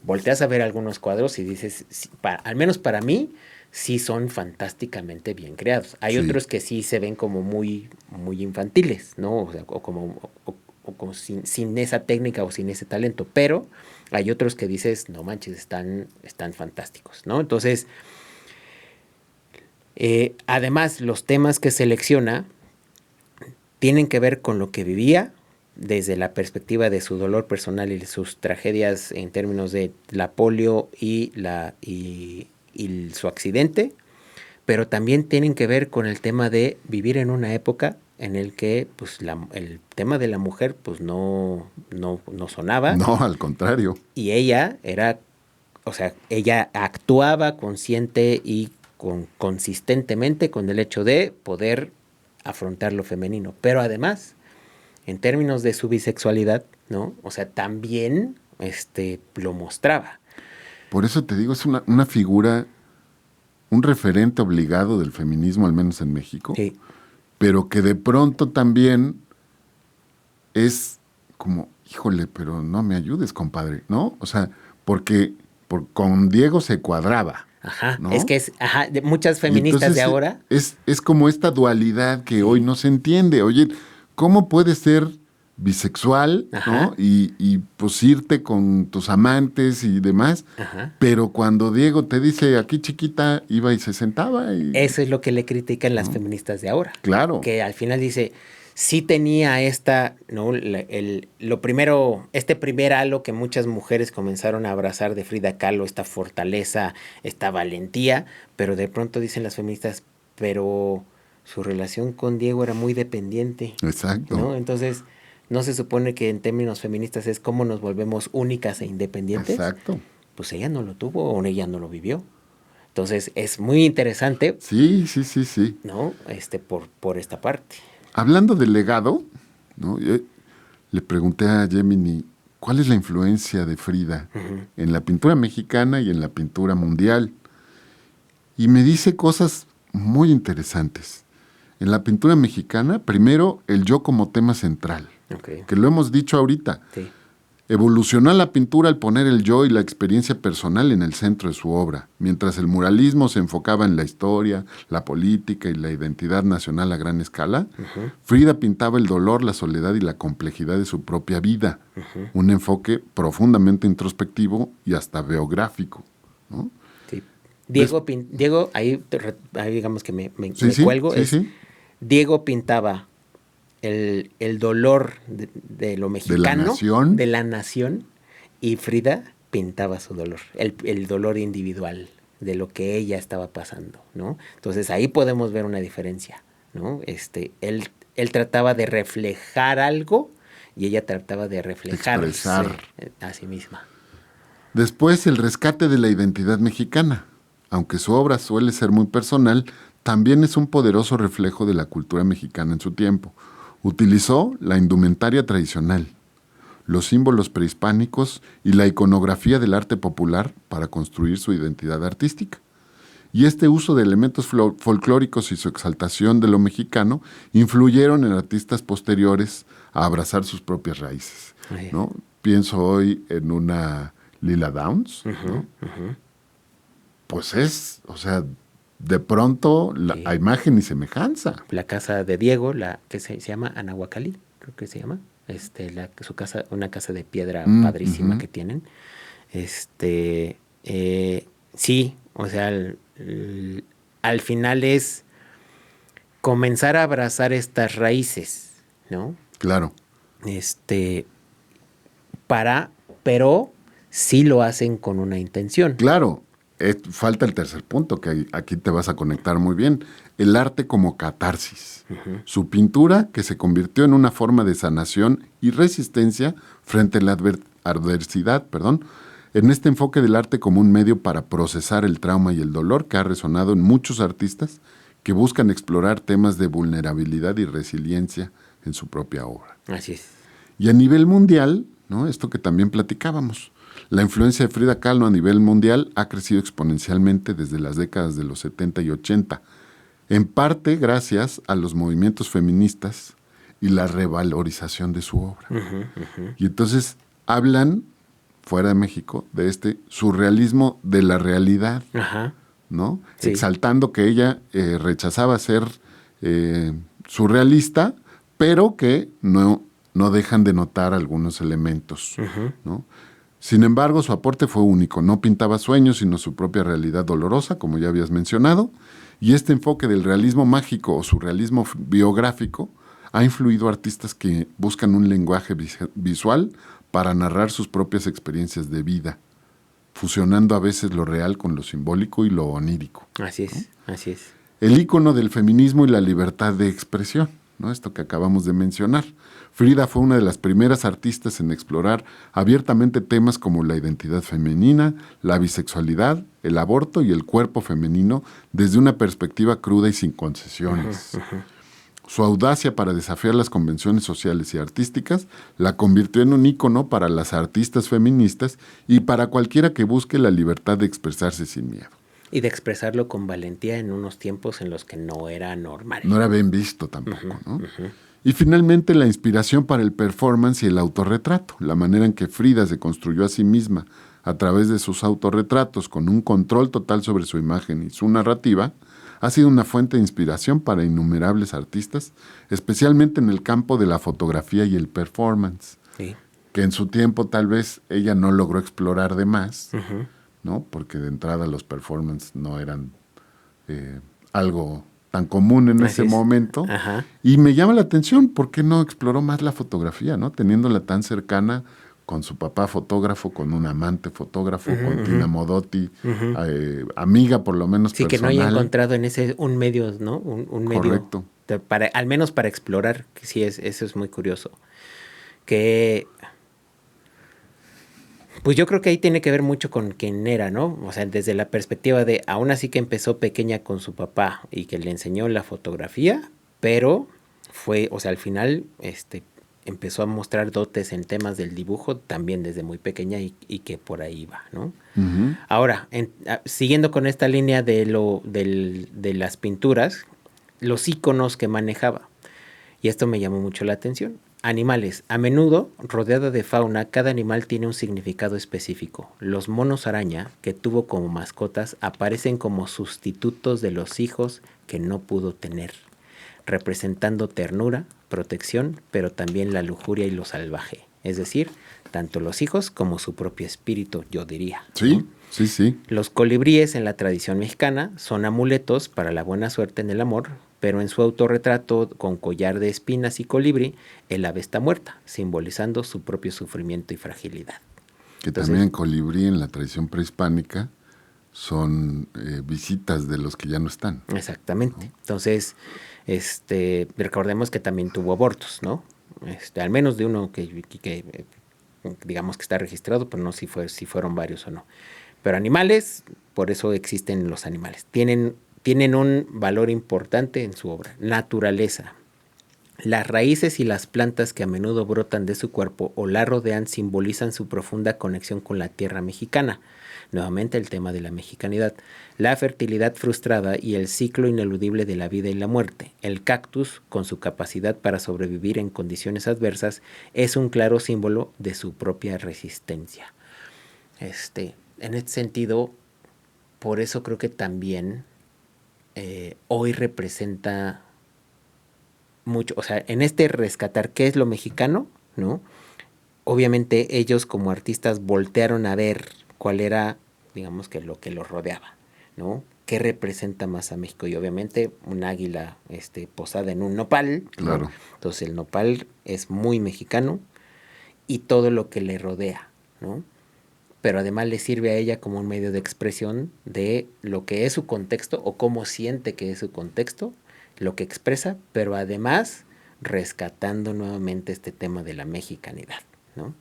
volteas a ver algunos cuadros y dices, sí, al menos para mí, sí son fantásticamente bien creados. Hay otros que sí se ven como muy, muy infantiles, ¿no? O sea, o como sin esa técnica o sin ese talento, pero hay otros que dices, no manches, están fantásticos, ¿no? Entonces, además, los temas que selecciona tienen que ver con lo que vivía desde la perspectiva de su dolor personal y sus tragedias en términos de la polio y su accidente, pero también tienen que ver con el tema de vivir en una época en el que pues el tema de la mujer pues no sonaba. No, al contrario. Y ella ella actuaba consciente y consistentemente con el hecho de poder afrontar lo femenino. Pero además, en términos de su bisexualidad, ¿no? O sea, también lo mostraba. Por eso te digo, es una figura, un referente obligado del feminismo, al menos en México. Sí. Pero que de pronto también es como, híjole, pero no me ayudes, compadre, ¿no? O sea, porque con Diego se cuadraba. Ajá, ¿no? es que de muchas feministas de ahora. Es como esta dualidad que hoy no se entiende. Oye, ¿cómo puedes ser bisexual, ¿no? Y pues irte con tus amantes y demás? Ajá. Pero cuando Diego te dice, aquí chiquita, iba y se sentaba. Eso es lo que le critican las feministas de ahora. Claro. Que al final dice, sí tenía ¿no? Lo primero, primer halo que muchas mujeres comenzaron a abrazar de Frida Kahlo, esta fortaleza, esta valentía, pero de pronto dicen las feministas, pero su relación con Diego era muy dependiente. Exacto. ¿No? Entonces, ¿no se supone que en términos feministas es cómo nos volvemos únicas e independientes? Exacto. Pues ella no lo tuvo o ella no lo vivió. Entonces, es muy interesante. Sí. ¿No? Por esta parte. Hablando del legado, ¿no? Yo le pregunté a Gemini, ¿cuál es la influencia de Frida en la pintura mexicana y en la pintura mundial? Y me dice cosas muy interesantes. En la pintura mexicana, primero, el yo como tema central, que lo hemos dicho ahorita. Sí. Evolucionó la pintura al poner el yo y la experiencia personal en el centro de su obra, mientras el muralismo se enfocaba en la historia, la política y la identidad nacional a gran escala. Frida pintaba el dolor, la soledad y la complejidad de su propia vida, un enfoque profundamente introspectivo y hasta biográfico, ¿no? Sí. Diego, ahí digamos que me cuelgo. Sí. Diego pintaba el dolor de lo mexicano, de la nación, y Frida pintaba su dolor, el dolor individual de lo que ella estaba pasando, ¿no? Entonces ahí podemos ver una diferencia, ¿no? Él trataba de reflejar algo y ella trataba de reflejarse a sí misma. Después, el rescate de la identidad mexicana. Aunque su obra suele ser muy personal, también es un poderoso reflejo de la cultura mexicana en su tiempo. Utilizó la indumentaria tradicional, los símbolos prehispánicos y la iconografía del arte popular para construir su identidad artística. Y este uso de elementos folclóricos y su exaltación de lo mexicano influyeron en artistas posteriores a abrazar sus propias raíces, ¿no? pienso hoy en una Lila Downs, ¿no? Pues es, o sea, de pronto a imagen y semejanza. La casa de Diego, la que se llama Anahuacalli, creo que se llama, su casa, una casa de piedra padrísima que tienen. Sí, o sea, al final es comenzar a abrazar estas raíces, ¿no? Claro. Pero sí lo hacen con una intención. Claro. Falta el tercer punto, que aquí te vas a conectar muy bien. El arte como catarsis. Su pintura, que se convirtió en una forma de sanación y resistencia frente a la adversidad, en este enfoque del arte como un medio para procesar el trauma y el dolor que ha resonado en muchos artistas que buscan explorar temas de vulnerabilidad y resiliencia en su propia obra. Así es. Y a nivel mundial, ¿no? Esto que también platicábamos, la influencia de Frida Kahlo a nivel mundial ha crecido exponencialmente desde las décadas de los 70 y 80, en parte gracias a los movimientos feministas y la revalorización de su obra. Y entonces hablan, fuera de México, de este surrealismo de la realidad, ¿no? Sí. Exaltando que ella rechazaba ser surrealista, pero que no dejan de notar algunos elementos, ¿no? Sin embargo, su aporte fue único. No pintaba sueños, sino su propia realidad dolorosa, como ya habías mencionado. Y este enfoque del realismo mágico o surrealismo biográfico ha influido a artistas que buscan un lenguaje visual para narrar sus propias experiencias de vida, fusionando a veces lo real con lo simbólico y lo onírico. Así es, ¿no? Así es. El ícono del feminismo y la libertad de expresión, ¿no? Esto que acabamos de mencionar. Frida fue una de las primeras artistas en explorar abiertamente temas como la identidad femenina, la bisexualidad, el aborto y el cuerpo femenino desde una perspectiva cruda y sin concesiones. Su audacia para desafiar las convenciones sociales y artísticas la convirtió en un ícono para las artistas feministas y para cualquiera que busque la libertad de expresarse sin miedo. Y de expresarlo con valentía en unos tiempos en los que no era normal. No era bien visto tampoco, ¿no? Y finalmente la inspiración para el performance y el autorretrato, la manera en que Frida se construyó a sí misma a través de sus autorretratos con un control total sobre su imagen y su narrativa, ha sido una fuente de inspiración para innumerables artistas, especialmente en el campo de la fotografía y el performance, que en su tiempo tal vez ella no logró explorar de más, ¿no? Porque de entrada los performances no eran algo tan común en ese momento. Y me llama la atención, ¿por qué no exploró más la fotografía, ¿no? Teniéndola tan cercana con su papá fotógrafo, con un amante fotógrafo, con Tina Modotti, amiga por lo menos personal. Sí, que no haya encontrado en ese un medio, ¿no? Un medio. Correcto. Al menos para explorar, que sí, eso es muy curioso. Que pues yo creo que ahí tiene que ver mucho con quién era, ¿no? O sea, desde la perspectiva de, aún así que empezó pequeña con su papá y que le enseñó la fotografía, pero fue, o sea, al final empezó a mostrar dotes en temas del dibujo también desde muy pequeña y que por ahí va, ¿no? Ahora, siguiendo con esta línea de las pinturas, los íconos que manejaba, y esto me llamó mucho la atención. Animales. A menudo, rodeada de fauna, cada animal tiene un significado específico. Los monos araña, que tuvo como mascotas, aparecen como sustitutos de los hijos que no pudo tener, representando ternura, protección, pero también la lujuria y lo salvaje. Es decir, tanto los hijos como su propio espíritu, yo diría. Sí, ¿no? sí. Los colibríes en la tradición mexicana son amuletos para la buena suerte en el amor, pero en su autorretrato con collar de espinas y colibrí, el ave está muerta, simbolizando su propio sufrimiento y fragilidad. Que también colibrí en la tradición prehispánica son visitas de los que ya no están. Exactamente. ¿No? Entonces, recordemos que también tuvo abortos, ¿no? Al menos de uno que digamos que está registrado, pero no si fueron varios o no. Pero animales, por eso existen los animales. Tienen un valor importante en su obra. Naturaleza. Las raíces y las plantas que a menudo brotan de su cuerpo o la rodean simbolizan su profunda conexión con la tierra mexicana. Nuevamente el tema de la mexicanidad. La fertilidad frustrada y el ciclo ineludible de la vida y la muerte. El cactus, con su capacidad para sobrevivir en condiciones adversas, es un claro símbolo de su propia resistencia. En este sentido, por eso creo que también hoy representa mucho, o sea, en este rescatar qué es lo mexicano, ¿no? Obviamente ellos como artistas voltearon a ver cuál era, digamos, que lo que los rodeaba, ¿no? ¿Qué representa más a México? Y obviamente un águila posada en un nopal, ¿no? Claro. Entonces el nopal es muy mexicano y todo lo que le rodea, ¿no? Pero además le sirve a ella como un medio de expresión de lo que es su contexto o cómo siente que es su contexto, lo que expresa, pero además rescatando nuevamente este tema de la mexicanidad, ¿no?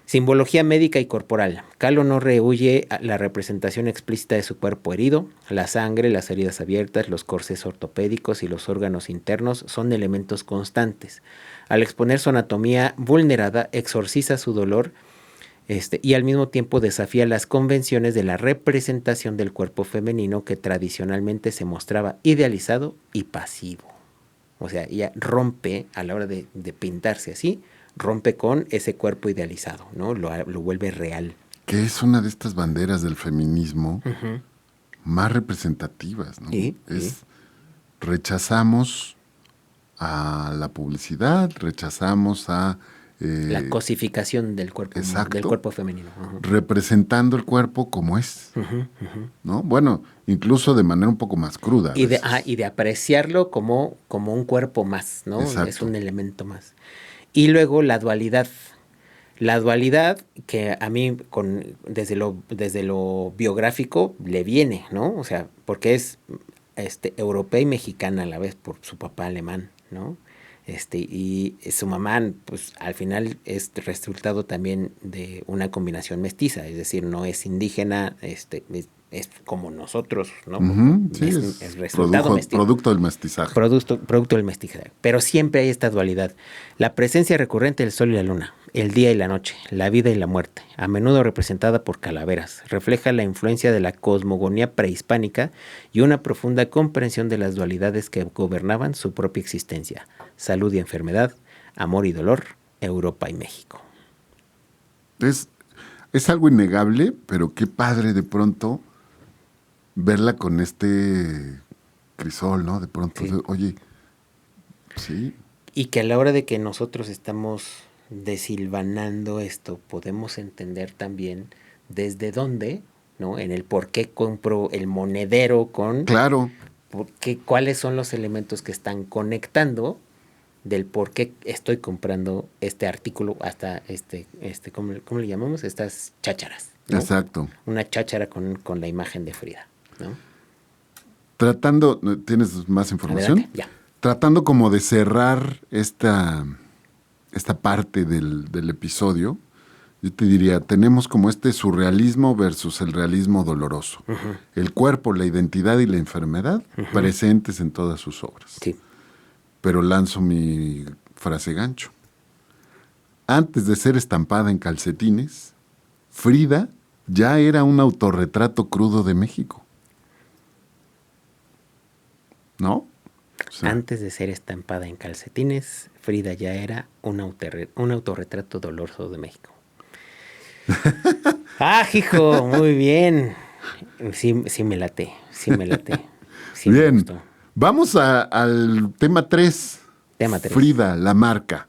Simbología médica y corporal. Kahlo no rehúye a la representación explícita de su cuerpo herido. La sangre, las heridas abiertas, los corses ortopédicos y los órganos internos son elementos constantes. Al exponer su anatomía vulnerada, exorciza su dolor y al mismo tiempo desafía las convenciones de la representación del cuerpo femenino que tradicionalmente se mostraba idealizado y pasivo. O sea, ella rompe a la hora de pintarse así, rompe con ese cuerpo idealizado, ¿no? Lo vuelve real. Que es una de estas banderas del feminismo más representativas, ¿no? Rechazamos a la publicidad, rechazamos a... la cosificación del cuerpo femenino. Representando el cuerpo como es, ¿no? Bueno, incluso de manera un poco más cruda. Y de apreciarlo como un cuerpo más, ¿no? Exacto. Es un elemento más. Y luego la dualidad. La dualidad que a mí desde lo biográfico le viene, ¿no? O sea, porque es europea y mexicana a la vez por su papá alemán, ¿no? Y su mamá, pues al final es resultado también de una combinación mestiza, es decir, no es indígena, es como nosotros, ¿no? Sí, es resultado mestizo. Producto del mestizaje. Producto del mestizaje. Pero siempre hay esta dualidad. La presencia recurrente del sol y la luna, el día y la noche, la vida y la muerte, a menudo representada por calaveras, refleja la influencia de la cosmogonía prehispánica y una profunda comprensión de las dualidades que gobernaban su propia existencia. Salud y enfermedad, amor y dolor, Europa y México. Es algo innegable, pero qué padre de pronto verla con este crisol, ¿no? De pronto, sí. Oye, sí. Y que a la hora de que nosotros estamos desilvanando esto, podemos entender también desde dónde, ¿no? En el por qué compro el monedero con... Claro. ¿Cuáles son los elementos que están conectando del por qué estoy comprando este artículo hasta ¿cómo le llamamos? Estas chácharas, ¿no? Exacto. Una cháchara con la imagen de Frida, ¿no? Tratando, ¿tienes más información? Adelante, ya. Tratando como de cerrar esta parte del episodio, yo te diría, tenemos como este surrealismo versus el realismo doloroso. El cuerpo, la identidad y la enfermedad presentes en todas sus obras. Sí. Pero lanzo mi frase gancho. Antes de ser estampada en calcetines, Frida ya era un autorretrato crudo de México. ¿No? O sea, antes de ser estampada en calcetines, Frida ya era un autorretrato doloroso de México. ¡Ah, hijo! Muy bien. Sí me late. Sí bien. Me gustó. Vamos al tema 3. Tema 3. Frida, la marca.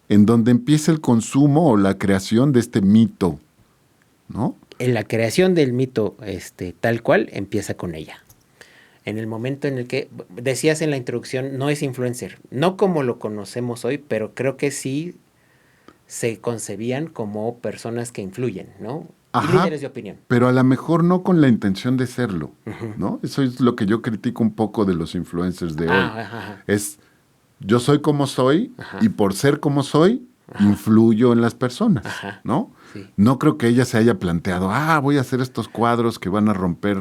En donde empieza el consumo o la creación de este mito, ¿no? En la creación del mito tal cual empieza con ella. En el momento en el que, decías en la introducción, no es influencer. No como lo conocemos hoy, pero creo que sí se concebían como personas que influyen, ¿no? Ajá, y líderes de opinión. Pero a lo mejor no con la intención de serlo, ¿no? Eso es lo que yo critico un poco de los influencers de hoy. Es, yo soy como soy y por ser como soy, influyo en las personas, ¿no? Sí. No creo que ella se haya planteado, voy a hacer estos cuadros que van a romper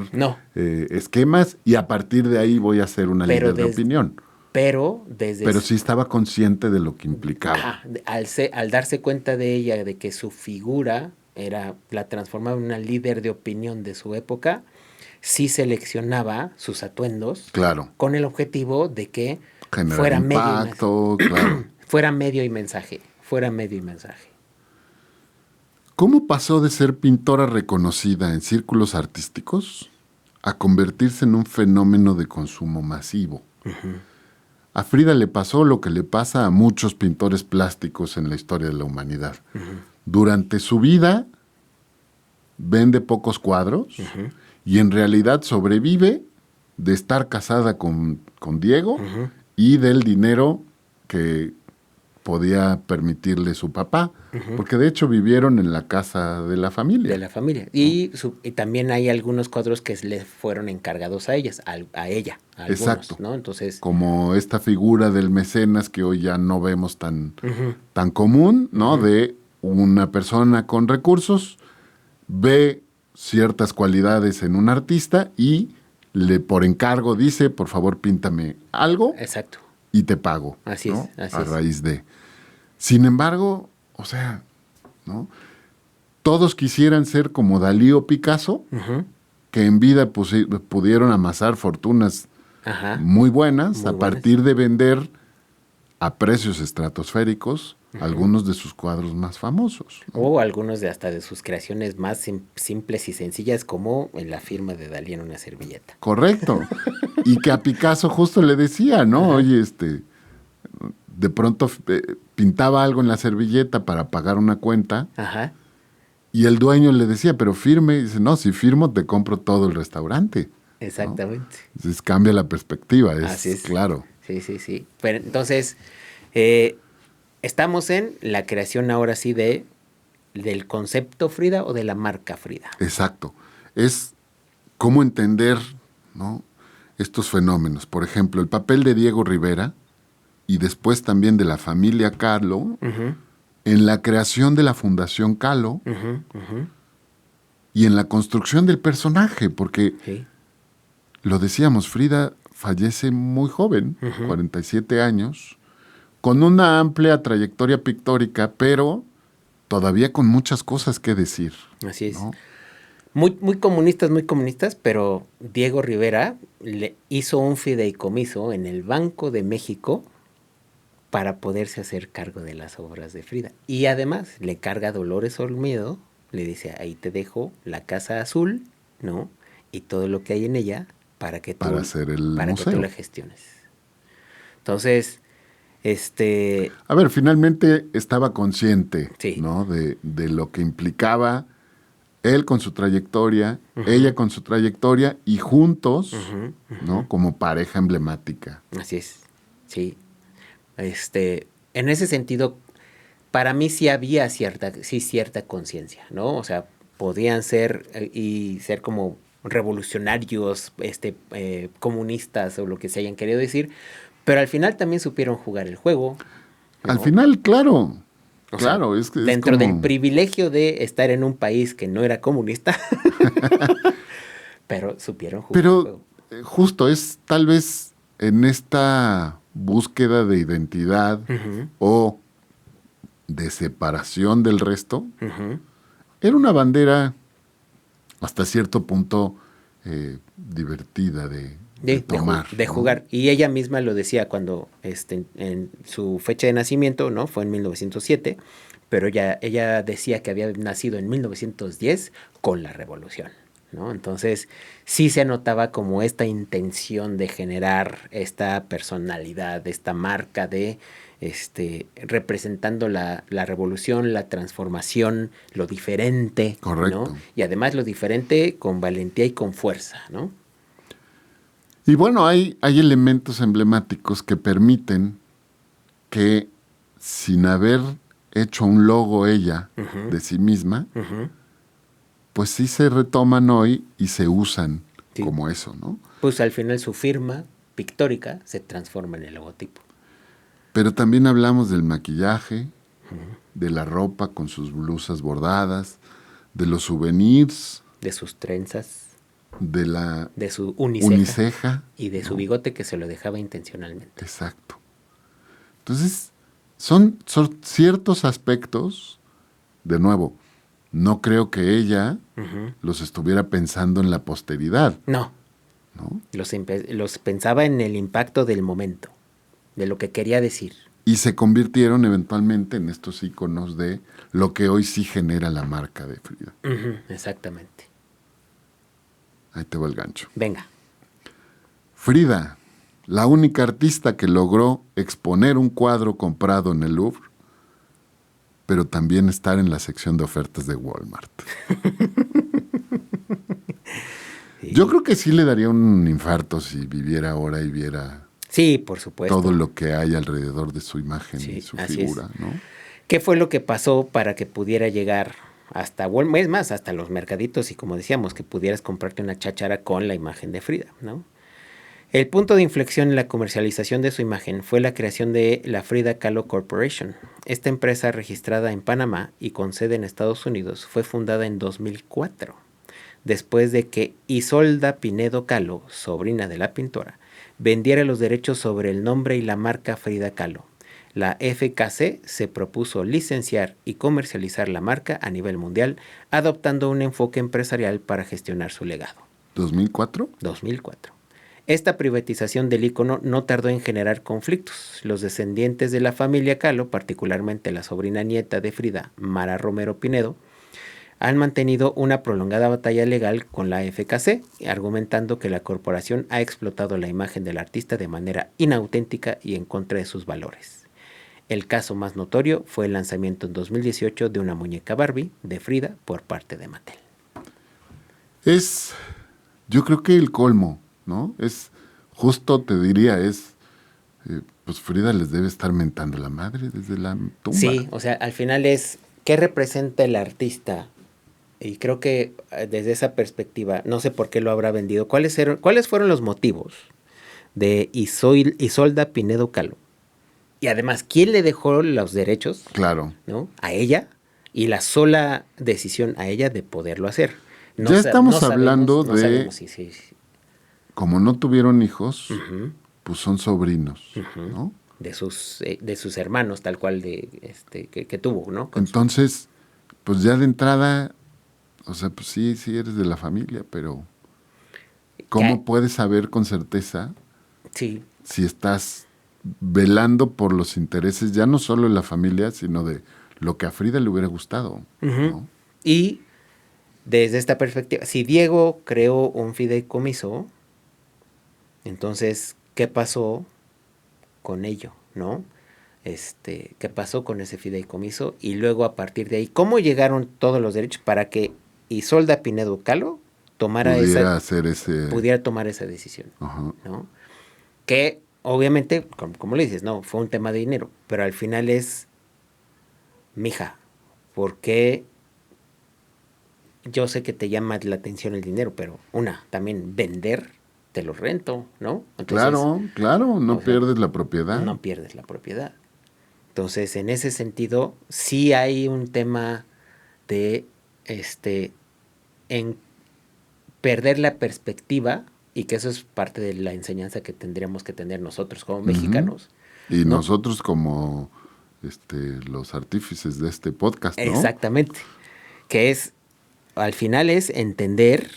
esquemas y a partir de ahí voy a hacer una líder de opinión. Pero Pero sí estaba consciente de lo que implicaba. Ajá, al darse cuenta de ella, de que su figura la transformaba en una líder de opinión de su época, sí seleccionaba sus atuendos Claro. con el objetivo de que Generar fuera impacto, claro. fuera medio y mensaje. ¿Cómo pasó de ser pintora reconocida en círculos artísticos a convertirse en un fenómeno de consumo masivo? A Frida le pasó lo que le pasa a muchos pintores plásticos en la historia de la humanidad. Durante su vida vende pocos cuadros y en realidad sobrevive de estar casada con Diego y del dinero que podía permitirle su papá, porque de hecho vivieron en la casa de la familia. De la familia. Y también hay algunos cuadros que le fueron encargados a ella, a algunos, Exacto. ¿no? Entonces, como esta figura del mecenas que hoy ya no vemos tan común, ¿no? De una persona con recursos, ve ciertas cualidades en un artista y por encargo dice, por favor, píntame algo. Exacto. Y te pago. Así ¿no? es. A raíz de. Sin embargo, o sea, ¿no? Todos quisieran ser como Dalí o Picasso, que en vida pudieron amasar fortunas muy buenas a partir de vender a precios estratosféricos algunos de sus cuadros más famosos, ¿no? O algunos hasta de sus creaciones más simples y sencillas, como en la firma de Dalí en una servilleta. Correcto. Y que a Picasso justo le decía, ¿no? Oye, de pronto pintaba algo en la servilleta para pagar una cuenta. Y el dueño le decía, pero firme. Y dice, no, si firmo te compro todo el restaurante. Exactamente. ¿no? Entonces cambia la perspectiva, Así es. Claro. Sí. Pero entonces, estamos en la creación ahora sí del concepto Frida o de la marca Frida. Exacto. Es cómo entender, ¿no? estos fenómenos. Por ejemplo, el papel de Diego Rivera y después también de la familia Kahlo en la creación de la Fundación Kahlo y en la construcción del personaje, porque lo decíamos, Frida fallece muy joven, 47 años, con una amplia trayectoria pictórica, pero todavía con muchas cosas que decir. Así es. ¿no? Muy comunistas, pero Diego Rivera le hizo un fideicomiso en el Banco de México para poderse hacer cargo de las obras de Frida. Y además le carga a Dolores Olmedo, le dice, ahí te dejo la Casa Azul, ¿no? Y todo lo que hay en ella para que tú la gestiones. Entonces, A ver, finalmente estaba consciente, sí. ¿no? de lo que implicaba él con su trayectoria, ella con su trayectoria y juntos, ¿no? Como pareja emblemática. Así es, sí. En ese sentido, para mí sí había cierta conciencia, ¿no? O sea, podían ser y ser como revolucionarios, comunistas o lo que se hayan querido decir, pero al final también supieron jugar el juego, ¿no? Al final, claro. O claro, sea, es que dentro es como... del privilegio de estar en un país que no era comunista, pero supieron jugar el juego. Justo es tal vez en esta búsqueda de identidad o de separación del resto, era una bandera hasta cierto punto divertida de tomar. De jugar. Y ella misma lo decía cuando en su fecha de nacimiento, ¿no? Fue en 1907, pero ella decía que había nacido en 1910 con la revolución, ¿no? Entonces, sí se notaba como esta intención de generar esta personalidad, esta marca de representando la revolución, la transformación, lo diferente. Correcto. ¿no? Y además lo diferente con valentía y con fuerza, ¿no? Y bueno, hay elementos emblemáticos que permiten que sin haber hecho un logo ella de sí misma, pues sí se retoman hoy y se usan como eso, ¿no? Pues al final su firma pictórica se transforma en el logotipo. Pero también hablamos del maquillaje, de la ropa con sus blusas bordadas, de los souvenirs. De sus trenzas. de su uniceja, uniceja y de su bigote que se lo dejaba intencionalmente. Exacto. Entonces, son ciertos aspectos, de nuevo, no creo que ella los estuviera pensando en la posteridad. No. Los pensaba en el impacto del momento, de lo que quería decir. Y se convirtieron eventualmente en estos íconos de lo que hoy sí genera la marca de Frida. Exactamente. Ahí te va el gancho. Venga. Frida, la única artista que logró exponer un cuadro comprado en el Louvre, pero también estar en la sección de ofertas de Walmart. Sí. Yo creo que sí le daría un infarto si viviera ahora y viera sí, por supuesto, todo lo que hay alrededor de su imagen y su figura, ¿no? ¿Qué fue lo que pasó para que pudiera llegar hasta Walmart? Es más, hasta los mercaditos y como decíamos, que pudieras comprarte una cháchara con la imagen de Frida, ¿no? El punto de inflexión en la comercialización de su imagen fue la creación de la Frida Kahlo Corporation. Esta empresa, registrada en Panamá y con sede en Estados Unidos, fue fundada en 2004, después de que Isolda Pinedo Kahlo, sobrina de la pintora, vendiera los derechos sobre el nombre y la marca Frida Kahlo. La FKC se propuso licenciar y comercializar la marca a nivel mundial, adoptando un enfoque empresarial para gestionar su legado. ¿2004? 2004. Esta privatización del ícono no tardó en generar conflictos. Los descendientes de la familia Kahlo, particularmente la sobrina nieta de Frida, Mara Romero Pinedo, han mantenido una prolongada batalla legal con la FKC, argumentando que la corporación ha explotado la imagen del artista de manera inauténtica y en contra de sus valores. El caso más notorio fue el lanzamiento en 2018 de una muñeca Barbie de Frida por parte de Mattel. Yo creo que el colmo, ¿no? Es, justo te diría, pues Frida les debe estar mentando la madre desde la tumba. Sí, o sea, al final es, ¿qué representa el artista? Y creo que desde esa perspectiva, no sé por qué lo habrá vendido. ¿Cuáles fueron los motivos de Isolda Pinedo Kahlo? Y además, ¿quién le dejó los derechos? Claro. ¿No? A ella, y la sola decisión a ella de poderlo hacer. Ya estamos hablando de... sabemos si como no tuvieron hijos, pues son sobrinos, ¿no? De sus hermanos, tal cual que tuvo, ¿no? Entonces, pues ya de entrada, o sea, pues sí eres de la familia, pero ¿cómo puedes saber con certeza si estás velando por los intereses ya no solo de la familia, sino de lo que a Frida le hubiera gustado, ¿no? Y desde esta perspectiva, si Diego creó un fideicomiso, entonces, ¿qué pasó con ello, no? ¿Qué pasó con ese fideicomiso? Y luego, a partir de ahí, ¿cómo llegaron todos los derechos para que Isolda Pinedo Kahlo pudiera tomar esa decisión, ¿no? Que, obviamente, como le dices, no, fue un tema de dinero, pero al final es, mija, ¿por qué? Yo sé que te llama la atención el dinero, pero también vender, te lo rento, ¿no? Entonces, claro, no pierdes la propiedad. No pierdes la propiedad. Entonces, en ese sentido, sí hay un tema de en perder la perspectiva, y que eso es parte de la enseñanza que tendríamos que tener nosotros como mexicanos. Y ¿no? nosotros como los artífices de este podcast, ¿no? Exactamente. Que es, al final es entender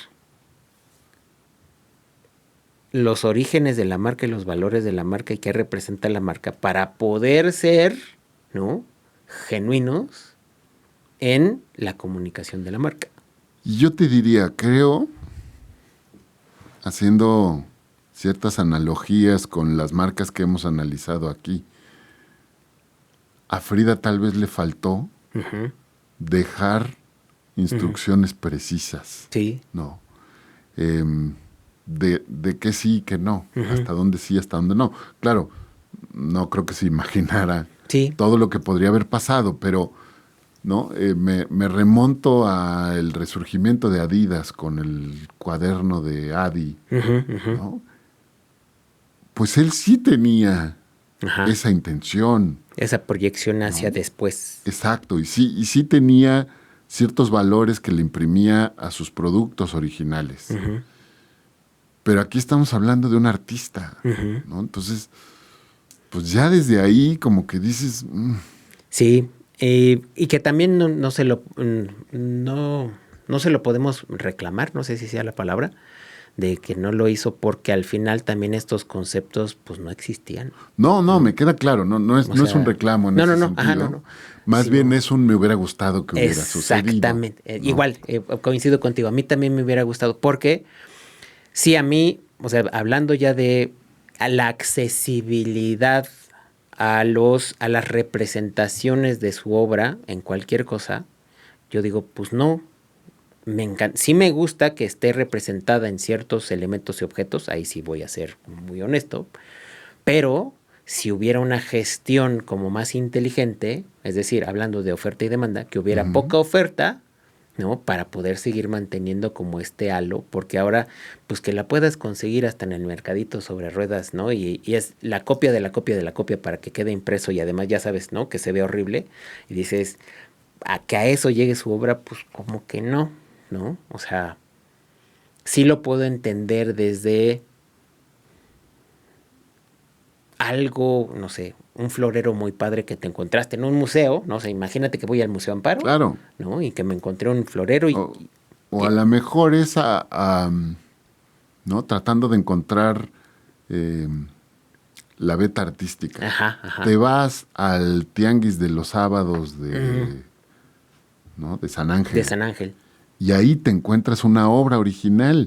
los orígenes de la marca y los valores de la marca y qué representa la marca para poder ser, ¿no?, genuinos en la comunicación de la marca. Y yo te diría, creo, haciendo ciertas analogías con las marcas que hemos analizado aquí, a Frida tal vez le faltó dejar instrucciones precisas. Sí. ¿No? De qué sí y qué no, hasta dónde sí, hasta dónde no. Claro, no creo que se imaginara todo lo que podría haber pasado, pero ¿no? Me remonto al resurgimiento de Adidas con el cuaderno de Adi, ¿no? Pues él sí tenía esa intención. Esa proyección hacia después. Exacto, y sí tenía ciertos valores que le imprimía a sus productos originales. Pero aquí estamos hablando de un artista, ¿no? Entonces, pues ya desde ahí como que dices... Sí, y que también no se lo podemos reclamar, no sé si sea la palabra, de que no lo hizo porque al final también estos conceptos pues no existían. No, me queda claro, no es un reclamo en ese sentido. Ajá, no. Más bien es un me hubiera gustado que hubiera sucedido. Exactamente. Igual, coincido contigo, a mí también me hubiera gustado porque sí, a mí, o sea, hablando ya de la accesibilidad a las representaciones de su obra en cualquier cosa, yo digo, pues no, me encanta, sí me gusta que esté representada en ciertos elementos y objetos, ahí sí voy a ser muy honesto, pero si hubiera una gestión como más inteligente, es decir, hablando de oferta y demanda, que hubiera poca oferta, ¿no? Para poder seguir manteniendo como este halo, porque ahora, pues que la puedas conseguir hasta en el mercadito sobre ruedas, ¿no? Y es la copia de la copia de la copia para que quede impreso y además ya sabes, ¿no? Que se ve horrible y dices, a que a eso llegue su obra, pues como que no, ¿no? O sea, sí lo puedo entender desde algo, no sé, un florero muy padre que te encontraste en un museo, no sé, imagínate que voy al Museo Amparo, claro, ¿no? Y que me encontré un florero o a lo mejor es ¿no? Tratando de encontrar la beta artística. Ajá. Te vas al tianguis de los sábados ¿no? de San Ángel. De San Ángel. Y ahí te encuentras una obra original.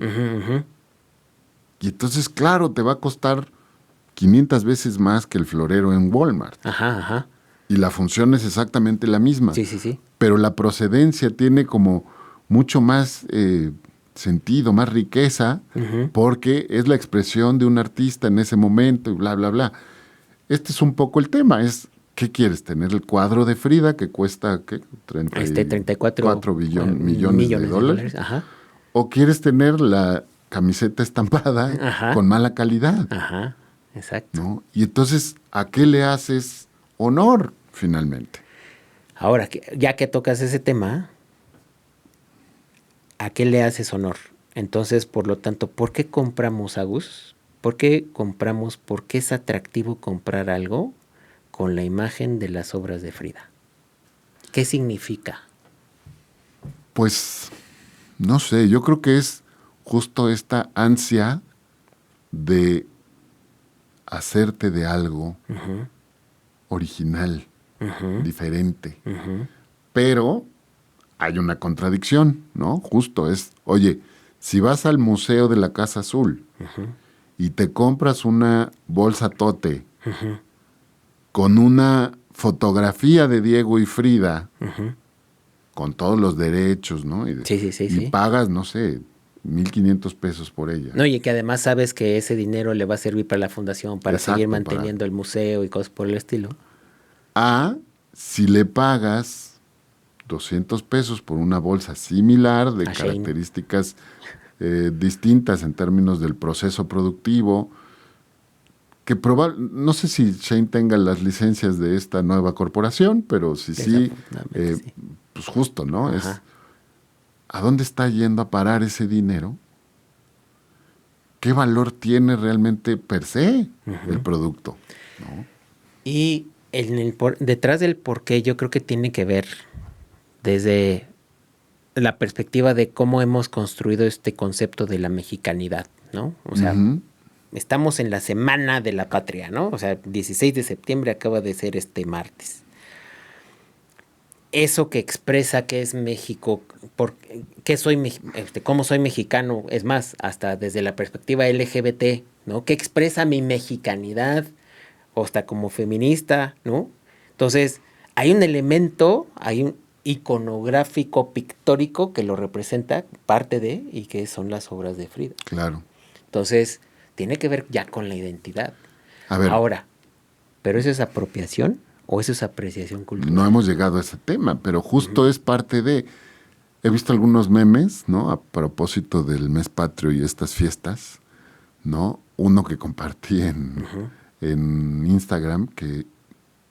Y entonces, claro, te va a costar 500 veces más que el florero en Walmart. Ajá. Y la función es exactamente la misma. Sí. Pero la procedencia tiene como mucho más sentido, más riqueza, porque es la expresión de un artista en ese momento y bla, bla, bla. Este es un poco el tema, es ¿qué quieres? ¿Tener el cuadro de Frida que cuesta ¿qué? 34 millones de dólares? Ajá. ¿O quieres tener la camiseta estampada con mala calidad? Ajá, exacto. ¿No? Y entonces, ¿a qué le haces honor finalmente? Ahora, ya que tocas ese tema, ¿a qué le haces honor? Entonces, por lo tanto, ¿por qué compramos, Agus? ¿Por qué es atractivo comprar algo con la imagen de las obras de Frida? ¿Qué significa? Pues, no sé, yo creo que es justo esta ansia de hacerte de algo original, diferente. Pero hay una contradicción, ¿no? Justo es, oye, si vas al Museo de la Casa Azul y te compras una bolsa Tote con una fotografía de Diego y Frida, con todos los derechos, ¿no? Y pagas, no sé, 1,500 pesos por ella. No, y que además sabes que ese dinero le va a servir para la fundación, para seguir manteniendo el museo y cosas por el estilo. Si le pagas 200 pesos por una bolsa similar, de características distintas en términos del proceso productivo, que no sé si Shane tenga las licencias de esta nueva corporación, pero sí, pues justo, ¿no? Es, ¿a dónde está yendo a parar ese dinero? ¿Qué valor tiene realmente per se el producto? ¿No? Y detrás del por qué yo creo que tiene que ver desde la perspectiva de cómo hemos construido este concepto de la mexicanidad, ¿no? O sea, estamos en la Semana de la Patria, ¿no? O sea, 16 de septiembre acaba de ser este martes. Eso que expresa que es México, cómo soy mexicano, es más, hasta desde la perspectiva LGBT, ¿no? ¿Qué expresa mi mexicanidad? O hasta como feminista, ¿no? Entonces, hay un elemento, hay un iconográfico, pictórico que lo representa, parte de, y que son las obras de Frida. Claro. Entonces, tiene que ver ya con la identidad. A ver. Ahora, ¿pero eso es apropiación o eso es apreciación cultural? No hemos llegado a ese tema, pero justo es parte de... He visto algunos memes, ¿no? A propósito del mes patrio y estas fiestas, ¿no? Uno que compartí en Instagram, que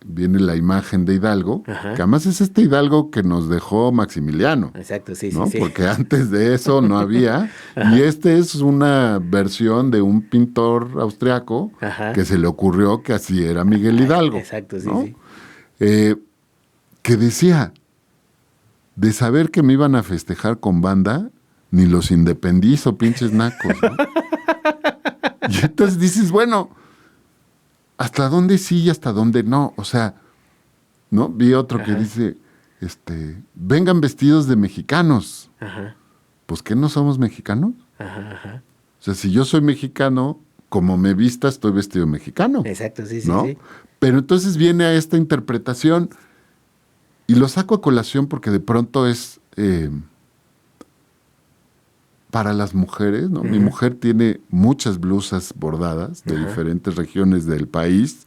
viene la imagen de Hidalgo, Ajá. que además es este Hidalgo que nos dejó Maximiliano. Exacto, sí, ¿No? sí, sí. Porque antes de eso no había. Y este es una versión de un pintor austriaco Ajá. que se le ocurrió que así era Miguel Hidalgo. Exacto, sí, ¿no? sí. Que decía, de saber que me iban a festejar con banda, ni los independizo, pinches nacos. ¿No? Y entonces dices, bueno, ¿hasta dónde sí y hasta dónde no? O sea, ¿no? Vi otro que Ajá. dice, vengan vestidos de mexicanos. Ajá. Pues, ¿qué no somos mexicanos? Ajá, ajá. O sea, si yo soy mexicano, como me vista, estoy vestido mexicano. Exacto, sí, sí, ¿No? sí. Pero entonces viene a esta interpretación y lo saco a colación porque de pronto es para las mujeres, ¿no? Mi mujer tiene muchas blusas bordadas de diferentes regiones del país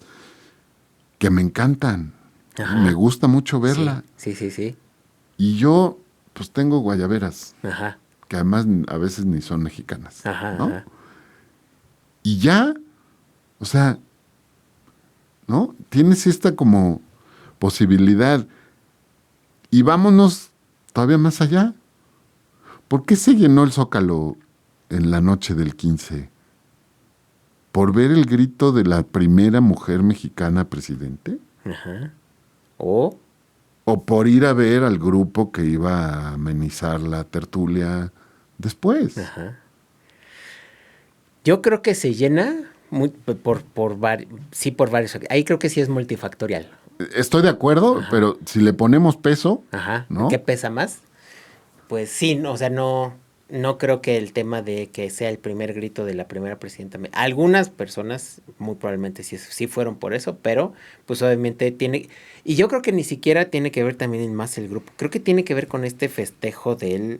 que me encantan. Ajá. Me gusta mucho verla. Sí, sí, sí, sí. Y yo, pues tengo guayaberas, Ajá. que además a veces ni son mexicanas, Ajá, ¿no? ajá. Y ya, o sea, ¿no? Tienes esta como posibilidad. Y vámonos todavía más allá. ¿Por qué se llenó el Zócalo en la noche del 15? ¿Por ver el grito de la primera mujer mexicana presidente? Ajá. O, ¿O por ir a ver al grupo que iba a amenizar la tertulia después? ajá. Yo creo que se llena sí, por varios. Ahí creo que sí es multifactorial. Estoy de acuerdo, Ajá. pero si le ponemos peso, Ajá. ¿no? ¿Qué pesa más? Pues sí, o sea, no creo que el tema de que sea el primer grito de la primera presidenta. Algunas personas muy probablemente sí fueron por eso, pero pues obviamente tiene. Y yo creo que ni siquiera tiene que ver también en más el grupo. Creo que tiene que ver con este festejo del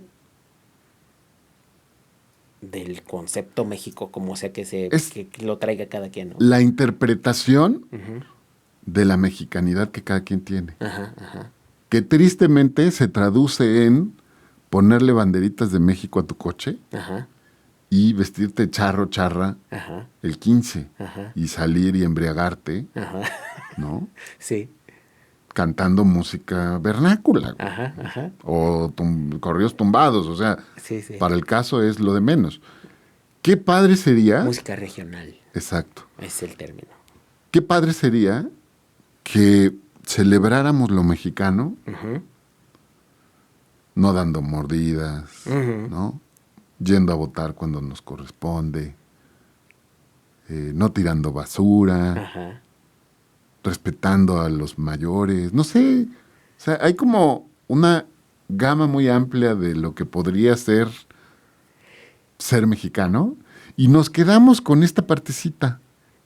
concepto México, como sea Es que lo traiga cada quien, ¿no? la interpretación Ujú. de la mexicanidad que cada quien tiene. Ajá, ajá, Que tristemente se traduce en ponerle banderitas de México a tu coche ajá, y vestirte charra ajá, el 15 ajá, y salir y embriagarte, ajá. ¿no? Sí, Cantando música vernácula, güey. ajá, ajá. O corridos tumbados, o sea, Sí, sí. para el caso es lo de menos. Qué padre sería, Música regional exacto, es el término. qué padre sería que celebráramos lo mexicano, Ujú, no dando mordidas, ujú. ¿no? Yendo a votar cuando nos corresponde, no tirando basura, Ajá. respetando a los mayores, no sé, o sea, hay como una gama muy amplia de lo que podría ser mexicano y nos quedamos con esta partecita.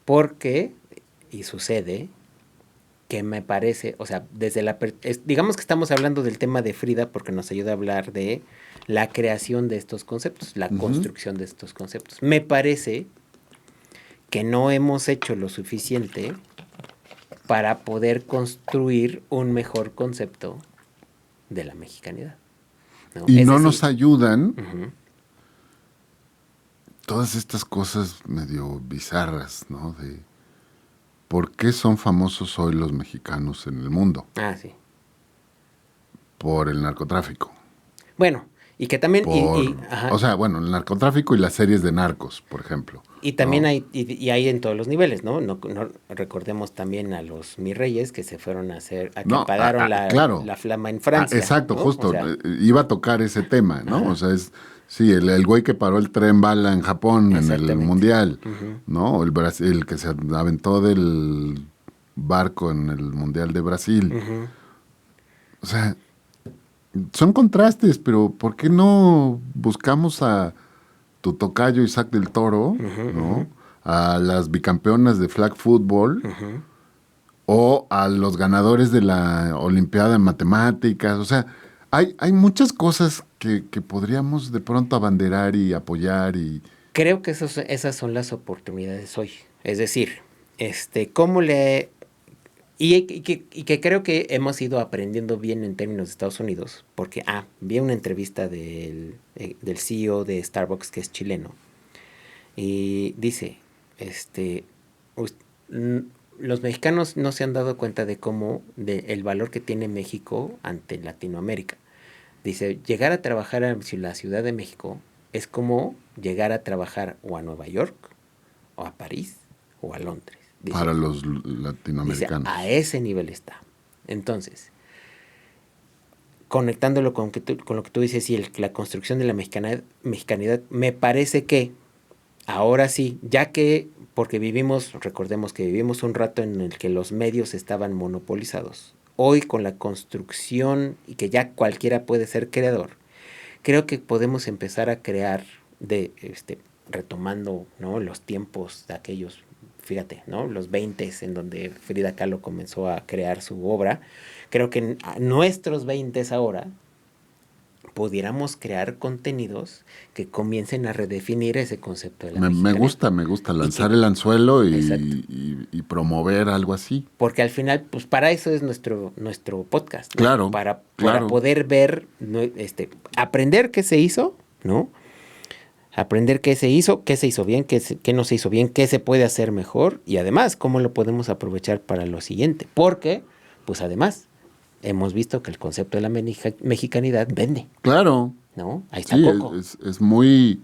Porque, y sucede, que me parece, o sea, digamos que estamos hablando del tema de Frida porque nos ayuda a hablar de la creación de estos conceptos, la construcción de estos conceptos. Me parece que no hemos hecho lo suficiente para poder construir un mejor concepto de la mexicanidad, ¿no? Y Es no decir, nos ayudan ujú, todas estas cosas medio bizarras, ¿no? De por qué son famosos hoy los mexicanos en el mundo. sí. Por el narcotráfico. Bueno, y que también, ajá, O sea, bueno, el narcotráfico y las series de narcos, por ejemplo. y también ¿no? hay en todos los niveles, ¿no? No recordemos también a los mis reyes que se fueron a que No, apagaron claro. la flama en Francia. Exacto, ¿no? justo. O sea, Iba a tocar ese tema, ¿no? ajá, O sea, sí, el güey que paró el tren bala en Japón en el exactamente. Mundial, Ujú. ¿no? El que se aventó del barco en el Mundial de Brasil. Ujú. O sea, son contrastes, pero ¿por qué no buscamos a tu tocayo Isaac del Toro, ¿no? A las bicampeonas de flag football o a los ganadores de la Olimpiada en Matemáticas? O sea, hay muchas cosas que podríamos de pronto abanderar y apoyar y... Creo que esas son las oportunidades hoy. Es decir, cómo le y que creo que hemos ido aprendiendo bien en términos de Estados Unidos, porque vi una entrevista del CEO de Starbucks que es chileno y dice, us- n- los mexicanos no se han dado cuenta de cómo, de el valor que tiene México ante Latinoamérica. Dice, llegar a trabajar a la Ciudad de México es como llegar a trabajar o a Nueva York, o a París, o a Londres. Dice, para los dice, latinoamericanos. a ese nivel está. Entonces, conectándolo con lo que tú dices y la construcción de la mexicanidad, me parece que ahora sí, ya que, porque recordemos que vivimos un rato en el que los medios estaban monopolizados. Hoy con la construcción y que ya cualquiera puede ser creador, creo que podemos empezar a crear retomando, ¿no?, los tiempos de aquellos, fíjate, ¿no?, los 20 en donde Frida Kahlo comenzó a crear su obra. Creo que a nuestros 20 ahora pudiéramos crear contenidos que comiencen a redefinir ese concepto de la mexicanidad. Me gusta lanzar el anzuelo Exacto. y promover algo así. Porque al final, pues para eso es nuestro podcast, ¿no? Claro, Para claro. poder ver, ¿no?, aprender qué se hizo, ¿no? Aprender qué se hizo bien, qué no se hizo bien, qué se puede hacer mejor y además cómo lo podemos aprovechar para lo siguiente. Porque, pues además, hemos visto que el concepto de la mexicanidad vende, Claro. ¿no? Ahí está Sí, Coco. es muy,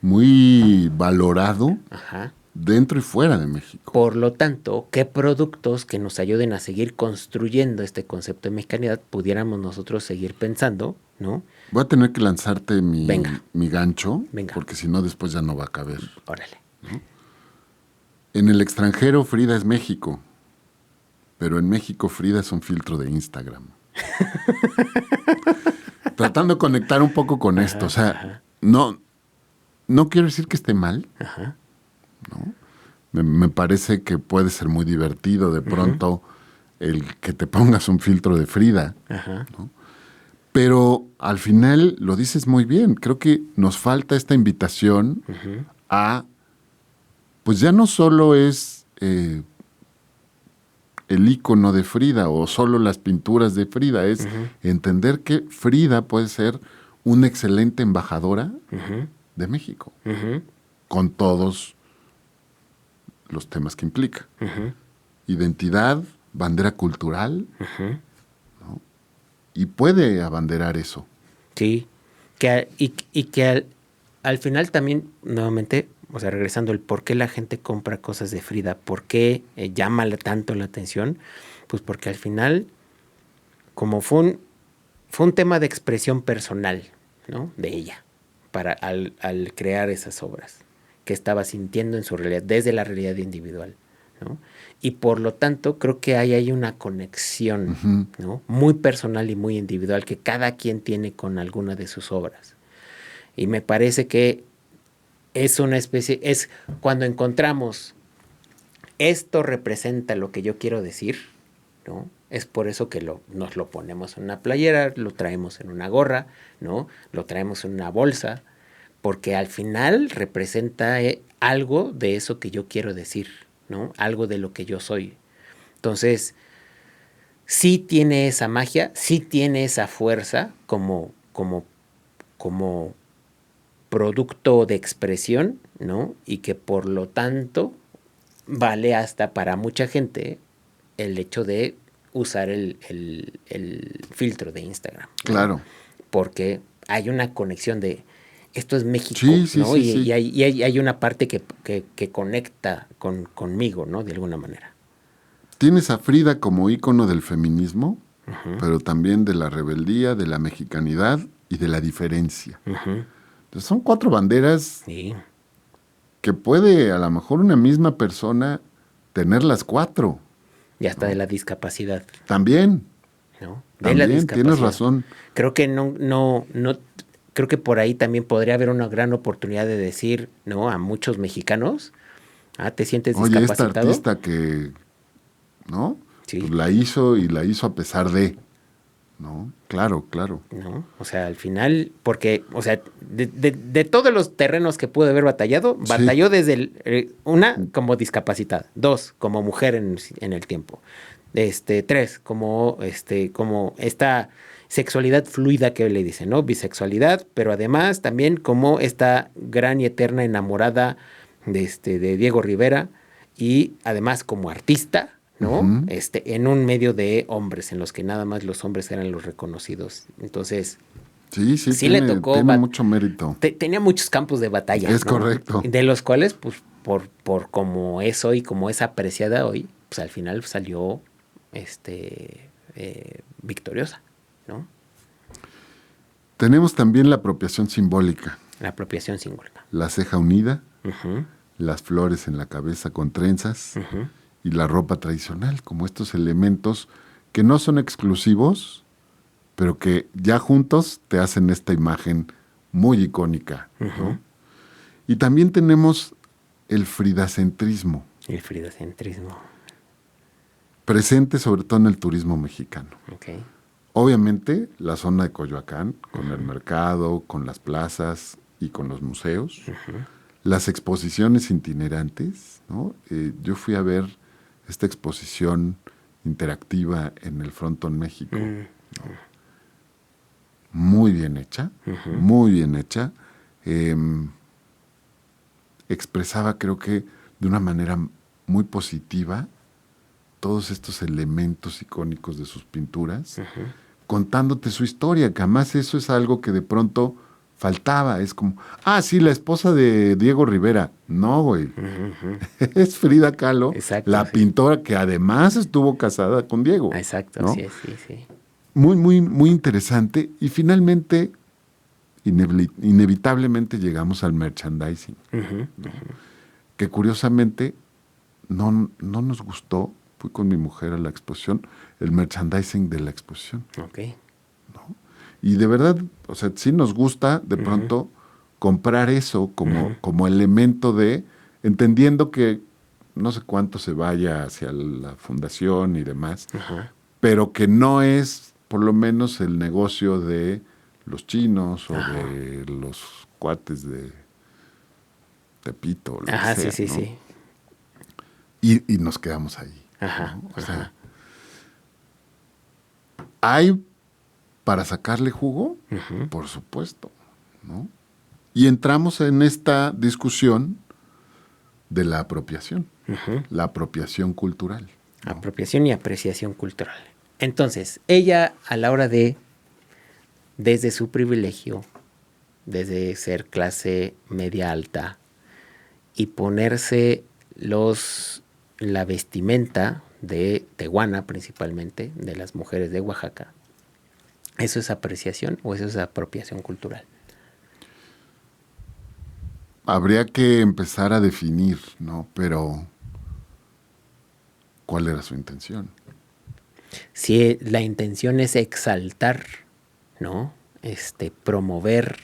muy valorado Ajá. dentro y fuera de México. Por lo tanto, ¿qué productos que nos ayuden a seguir construyendo este concepto de mexicanidad pudiéramos nosotros seguir pensando, ¿no? Voy a tener que lanzarte Venga. mi gancho, Venga. porque si no después ya no va a caber. Órale. En el extranjero Frida es México, pero en México Frida es un filtro de Instagram. Tratando de conectar un poco con esto, o sea, no quiero decir que esté mal, Ajá. ¿no? Me parece que puede ser muy divertido de pronto el que te pongas un filtro de Frida, Ajá. ¿no? Pero al final lo dices muy bien. Creo que nos falta esta invitación a, pues ya no solo es el ícono de Frida o solo las pinturas de Frida, es entender que Frida puede ser una excelente embajadora de México, con todos los temas que implica. Identidad, bandera cultural, ¿no? Y puede abanderar eso. Sí. Y que al final también, nuevamente, o sea, regresando el por qué la gente compra cosas de Frida, por qué llama tanto la atención, pues porque al final, como fue un tema de expresión personal, ¿no?, de ella, al crear esas obras, que estaba sintiendo en su realidad, desde la realidad individual, ¿no? Y por lo tanto, creo que ahí hay una conexión, ¿no?, muy personal y muy individual que cada quien tiene con alguna de sus obras. Y me parece que es una especie, es cuando encontramos esto representa lo que yo quiero decir, ¿no? Es por eso que nos lo ponemos en una playera, lo traemos en una gorra, ¿no? Lo traemos en una bolsa, porque al final representa algo de eso que yo quiero decir, ¿no? Algo de lo que yo soy. Entonces, sí tiene esa magia, sí tiene esa fuerza como producto de expresión, ¿no? Y que por lo tanto vale hasta para mucha gente el hecho de usar el filtro de Instagram, ¿no? Claro. Porque hay una conexión de esto es México, Sí, ¿no? sí, Y sí. hay una parte que conecta conmigo, ¿no? De alguna manera. Tienes a Frida como ícono del feminismo, pero también de la rebeldía, de la mexicanidad y de la diferencia. Entonces son 4 banderas Sí. que puede a lo mejor una misma persona tener las 4. Y hasta de la discapacidad, También, ¿no? De la también, discapacidad. tienes razón. Creo que no, creo que por ahí también podría haber una gran oportunidad de decir, ¿no?, a muchos mexicanos, ¿te sientes Oye, esta discapacitado? artista que, ¿no? Sí. Pues la hizo y la hizo a pesar de, ¿no? Claro, claro. ¿No? O sea, al final, porque, o sea, de todos los terrenos que pudo haber batallado, Sí. batalló desde una, como discapacitada; 2, como mujer en el tiempo; 3, como esta sexualidad fluida que le dicen, ¿no? Bisexualidad, pero además también como esta gran y eterna enamorada de Diego Rivera, y además como artista, ¿no? Ujú. En un medio de hombres, en los que nada más los hombres eran los reconocidos. Entonces, Sí, sí le tocó, tiene mucho mérito. tenía muchos campos de batalla, Es ¿no? correcto. De los cuales, pues, por como es hoy, como es apreciada hoy, pues al final salió victoriosa, ¿no? Tenemos también la apropiación simbólica. La apropiación simbólica. La ceja unida, Ujú, las flores en la cabeza con trenzas ujú. y la ropa tradicional, como estos elementos que no son exclusivos, pero que ya juntos te hacen esta imagen muy icónica, ¿no? Y también tenemos el fridacentrismo, El fridacentrismo. presente sobre todo en el turismo mexicano. Ok. Obviamente, la zona de Coyoacán, con el mercado, con las plazas y con los museos, las exposiciones itinerantes, ¿no? Yo fui a ver esta exposición interactiva en el Frontón México, muy bien hecha, muy bien hecha. Expresaba, creo que de una manera muy positiva, todos estos elementos icónicos de sus pinturas, contándote su historia, que además eso es algo que de pronto faltaba. Es como, sí, la esposa de Diego Rivera. No, güey. Es Frida Kahlo, Exacto, la sí. pintora que además estuvo casada con Diego. Exacto, ¿no? sí. Muy, muy, muy interesante. Y finalmente, inevitablemente llegamos al merchandising, que curiosamente no nos gustó. Fui con mi mujer a la exposición, el merchandising de la exposición. Ok. Y de verdad, o sea, sí nos gusta de pronto comprar eso como elemento de, entendiendo que no sé cuánto se vaya hacia la fundación y demás, pero que no es por lo menos el negocio de los chinos o de los cuates de Tepito, lo que sea, Sí. ¿no? Sí. Y nos quedamos ahí. Ajá. ¿no? O sea, hay para sacarle jugo, por supuesto, ¿no? Y entramos en esta discusión de la apropiación, la apropiación cultural. ¿no? Apropiación y apreciación cultural. Entonces, ella a la hora de, desde su privilegio, desde ser clase media alta y ponerse la vestimenta de tehuana principalmente, de las mujeres de Oaxaca, ¿eso es apreciación o eso es apropiación cultural? Habría que empezar a definir, ¿no? Pero, ¿cuál era su intención? Si la intención es exaltar, ¿no? Promover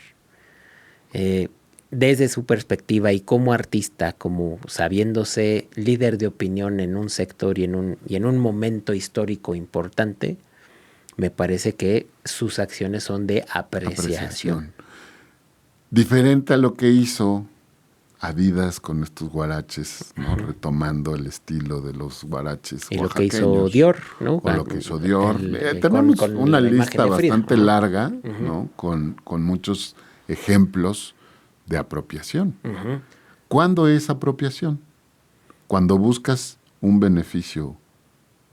desde su perspectiva y como artista, como sabiéndose líder de opinión en un sector y en un momento histórico importante, me parece que sus acciones son de apreciación. Diferente a lo que hizo Adidas con estos guaraches, ¿no? Retomando el estilo de los guaraches Y lo que oaxaqueños. hizo Dior, ¿no? O lo que hizo Dior. Con Tenemos una la imagen lista de Frida. bastante larga, ¿no? Con muchos ejemplos de apropiación. ¿Cuándo es apropiación? Cuando buscas un beneficio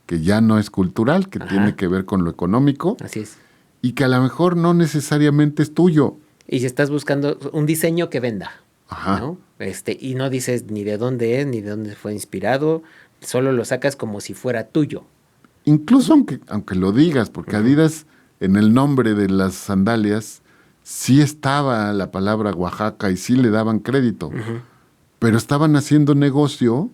que ya no es cultural, que tiene que ver con lo económico. Así es. Y que a lo mejor no necesariamente es tuyo. Y si estás buscando un diseño que venda, Ajá. ¿no? Y no dices ni de dónde es, ni de dónde fue inspirado, solo lo sacas como si fuera tuyo. Incluso aunque lo digas, porque Adidas en el nombre de las sandalias sí estaba la palabra Oaxaca y sí le daban crédito, pero estaban haciendo negocio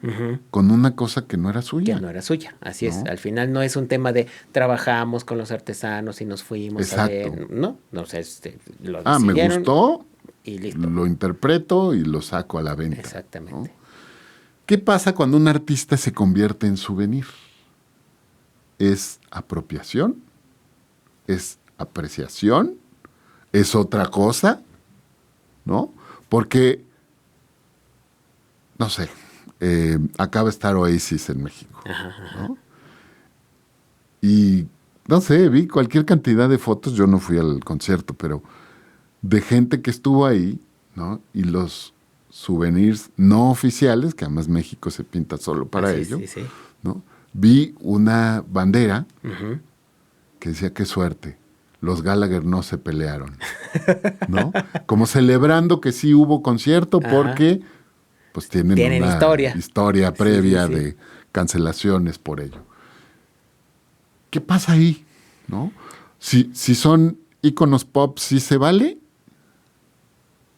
con una cosa que no era suya. Que no era suya, así es. ¿No? Al final no es un tema de trabajamos con los artesanos y nos fuimos Exacto. a ver, ¿no? O sea, lo Me decidieron gustó, y listo. lo interpreto y lo saco a la venta. Exactamente. ¿no? ¿Qué pasa cuando un artista se convierte en souvenir? ¿Es apropiación? ¿Es apreciación? ¿Es otra cosa? ¿No? Porque, no sé, acaba de estar Oasis en México. ¿no? Y, no sé, vi cualquier cantidad de fotos, yo no fui al concierto, pero de gente que estuvo ahí, ¿no? Y los souvenirs no oficiales, que además México se pinta solo para ello, Sí, sí. ¿no? Vi una bandera Ujú. que decía, qué suerte, los Gallagher no se pelearon, ¿no? Como celebrando que sí hubo concierto Ajá. porque pues tienen Tienen una historia. historia Sí, sí, previa sí. de cancelaciones por ello. ¿Qué pasa ahí? ¿No? Si son íconos pop, sí se vale.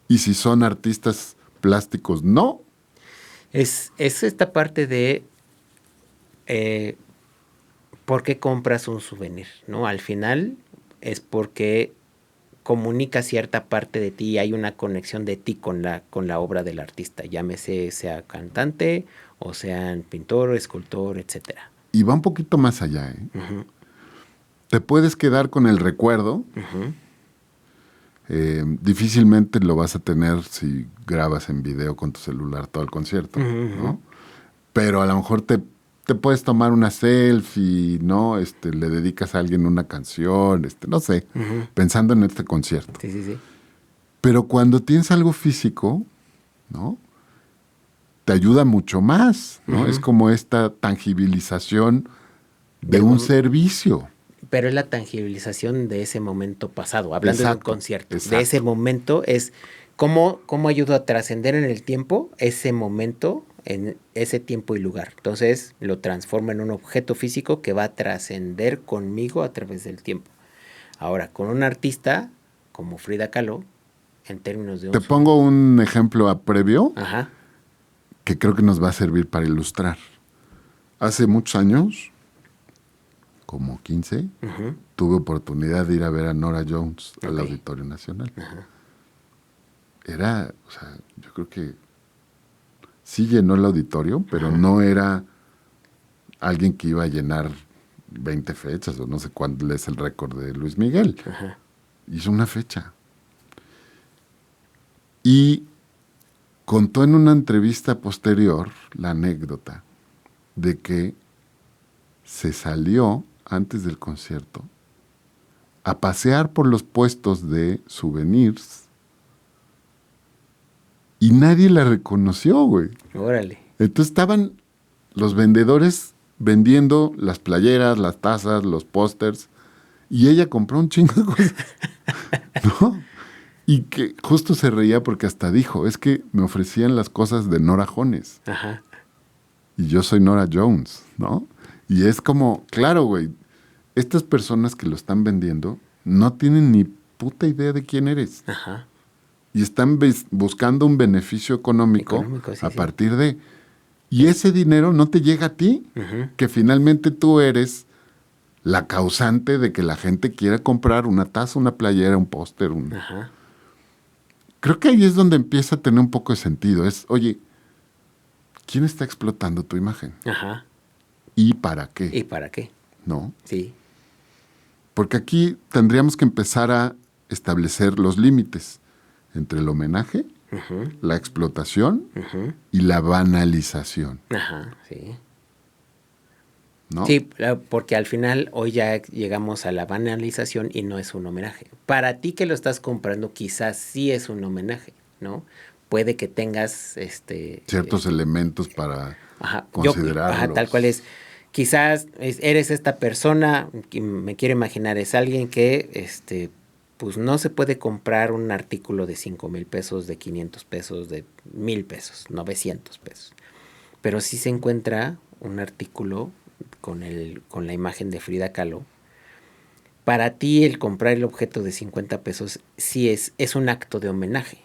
Y si son artistas plásticos, no. Es esta parte de eh, por qué compras un souvenir, ¿no? Al final es porque comunica cierta parte de ti y hay una conexión de ti con la obra del artista, llámese sea cantante o sean pintor, escultor, etcétera. Y va un poquito más allá, ¿eh? Ujú, Te puedes quedar con el recuerdo. ujú, Difícilmente lo vas a tener si grabas en video con tu celular todo el concierto, ujú, ujú. ¿no? Pero a lo mejor te puedes tomar una selfie, ¿no? Le dedicas a alguien una canción, no sé, Ujú. pensando en este concierto. Sí, sí, sí. Pero cuando tienes algo físico, ¿no? Te ayuda mucho más, ¿no? Ujú. Es como esta tangibilización de Del un mom- servicio. pero es la tangibilización de ese momento pasado, hablando de un Exacto, concierto. De ese exacto. momento es cómo ayuda a trascender en el tiempo ese momento, en ese tiempo y lugar. Entonces lo transforma en un objeto físico que va a trascender conmigo a través del tiempo. Ahora, con un artista como Frida Kahlo, en términos de un... Te pongo un ejemplo a previo Ajá. que creo que nos va a servir para ilustrar. Hace muchos años, como 15, Ujú. tuve oportunidad de ir a ver a Nora Jones al Ok. Auditorio Nacional. Ajá. Era, o sea, yo creo que sí llenó el auditorio, pero Ajá. no era alguien que iba a llenar 20 fechas o no sé cuándo es el récord de Luis Miguel. Ajá. Hizo una fecha. Y contó en una entrevista posterior la anécdota de que se salió antes del concierto a pasear por los puestos de souvenirs y nadie la reconoció, güey. Órale. Entonces estaban los vendedores vendiendo las playeras, las tazas, los pósters, y ella compró un chingo de cosas, ¿no? Y que justo se reía porque hasta dijo, es que me ofrecían las cosas de Nora Jones, Ajá. y yo soy Nora Jones, ¿no? Y es como, claro, güey, estas personas que lo están vendiendo no tienen ni puta idea de quién eres. Ajá. Y están buscando un beneficio económico Económico, sí, a sí. partir de... Y ese dinero no te llega a ti, Ujú. que finalmente tú eres la causante de que la gente quiera comprar una taza, una playera, un póster. Ajá. Creo que ahí es donde empieza a tener un poco de sentido. Es, oye, ¿quién está explotando tu imagen? Ajá. ¿Y para qué? ¿Y para qué? ¿No? Sí. Porque aquí tendríamos que empezar a establecer los límites entre el homenaje, Ujú. la explotación Ujú. y la banalización, Ajá. Sí. ¿no? Sí, porque al final hoy ya llegamos a la banalización y no es un homenaje. Para ti que lo estás comprando, quizás sí es un homenaje, ¿no? Puede que tengas Ciertos elementos para ajá, ajá, tal cual considerarlos. es. Quizás eres esta persona, que me quiero imaginar, es alguien que pues no se puede comprar un artículo de 5,000 pesos, de 500 pesos, de 1,000 pesos, 900 pesos. Pero sí se encuentra un artículo con la imagen de Frida Kahlo. Para ti el comprar el objeto de 50 pesos sí es un acto de homenaje,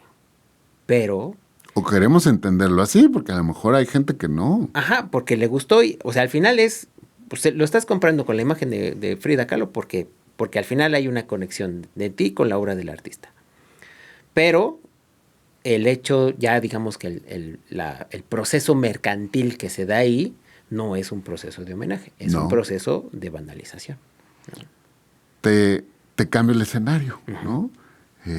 pero, O queremos entenderlo así, porque a lo mejor hay gente que no. ajá, porque le gustó y, o sea, al final pues lo estás comprando con la imagen de Frida Kahlo porque al final hay una conexión de ti con la obra del artista. Pero el hecho, ya digamos que el proceso mercantil que se da ahí no es un proceso de homenaje, es un No. proceso de vandalización. Te cambia el escenario, ¿no?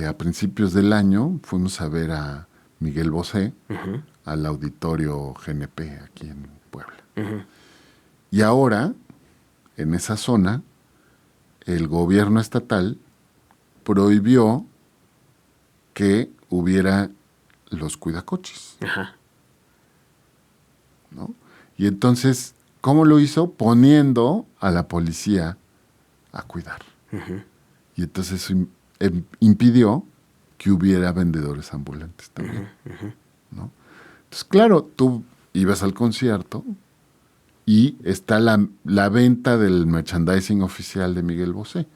A principios del año fuimos a ver a Miguel Bosé Ujú, al auditorio GNP aquí en Puebla. ujú. Y ahora, en esa zona, el gobierno estatal prohibió que hubiera los cuidacoches, Ajá. ¿no? Y entonces, ¿cómo lo hizo? Poniendo a la policía a cuidar. Ujú. Y entonces eso impidió que hubiera vendedores ambulantes también, ¿no? Entonces, claro, tú ibas al concierto y está la venta del merchandising oficial de Miguel Bosé,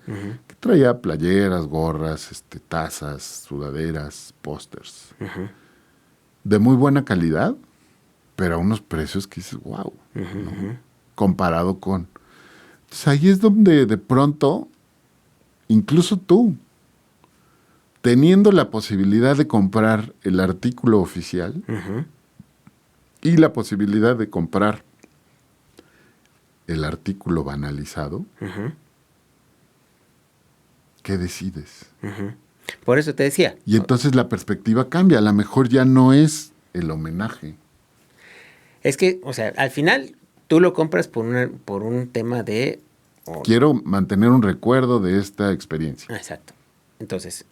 que traía playeras, gorras, tazas, sudaderas, pósters, de muy buena calidad, pero a unos precios que dices, wow, ¿no? Comparado con... Entonces ahí es donde de pronto, incluso tú, teniendo la posibilidad de comprar el artículo oficial y la posibilidad de comprar el artículo banalizado, ¿qué decides? Por eso te decía. Y entonces la perspectiva cambia. A lo mejor ya no es el homenaje. Es que, o sea, al final tú lo compras por un tema de... Quiero mantener un recuerdo de esta experiencia. Exacto. Entonces,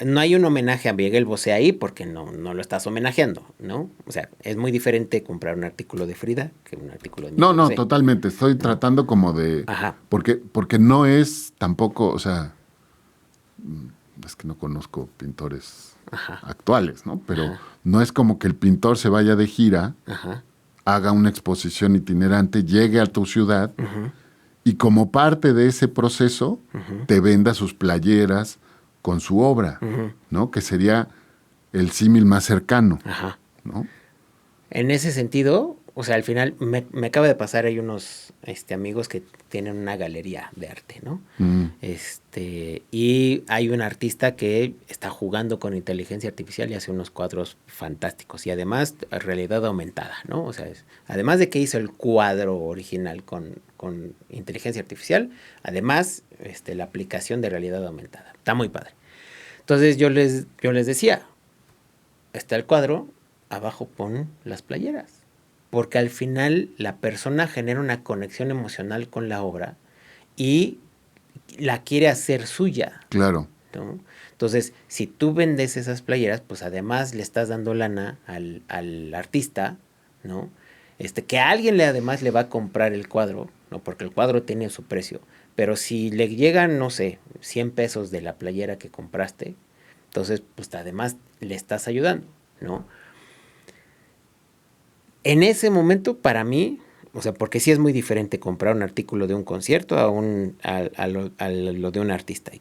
no hay un homenaje a Miguel Bosé ahí porque no lo estás homenajeando, ¿no? O sea, es muy diferente comprar un artículo de Frida que un artículo de Miguel No, Bosé. totalmente. Estoy tratando como de... Ajá. Porque no es tampoco, o sea, es que no conozco pintores actuales, ¿no? Pero no es como que el pintor se vaya de gira, haga una exposición itinerante, llegue a tu ciudad y como parte de ese proceso te venda sus playeras con su obra, ¿no? Que sería el símil más cercano, ¿no? En ese sentido, o sea, al final me acaba de pasar, hay unos amigos que tienen una galería de arte, ¿no? Y hay un artista que está jugando con inteligencia artificial y hace unos cuadros fantásticos y además realidad aumentada, ¿no? O sea, además de que hizo el cuadro original con inteligencia artificial, además la aplicación de realidad aumentada. Está muy padre. Entonces yo les decía, está el cuadro, abajo pon las playeras. Porque al final la persona genera una conexión emocional con la obra y la quiere hacer suya. Claro. ¿No? Entonces, si tú vendes esas playeras, pues además le estás dando lana al artista, ¿no? Que a alguien además le va a comprar el cuadro, ¿no? Porque el cuadro tiene su precio. Pero si le llegan, no sé, 100 pesos de la playera que compraste, entonces, pues además le estás ayudando, ¿no? En ese momento, para mí, o sea, porque sí es muy diferente comprar un artículo de un concierto a lo de un artista.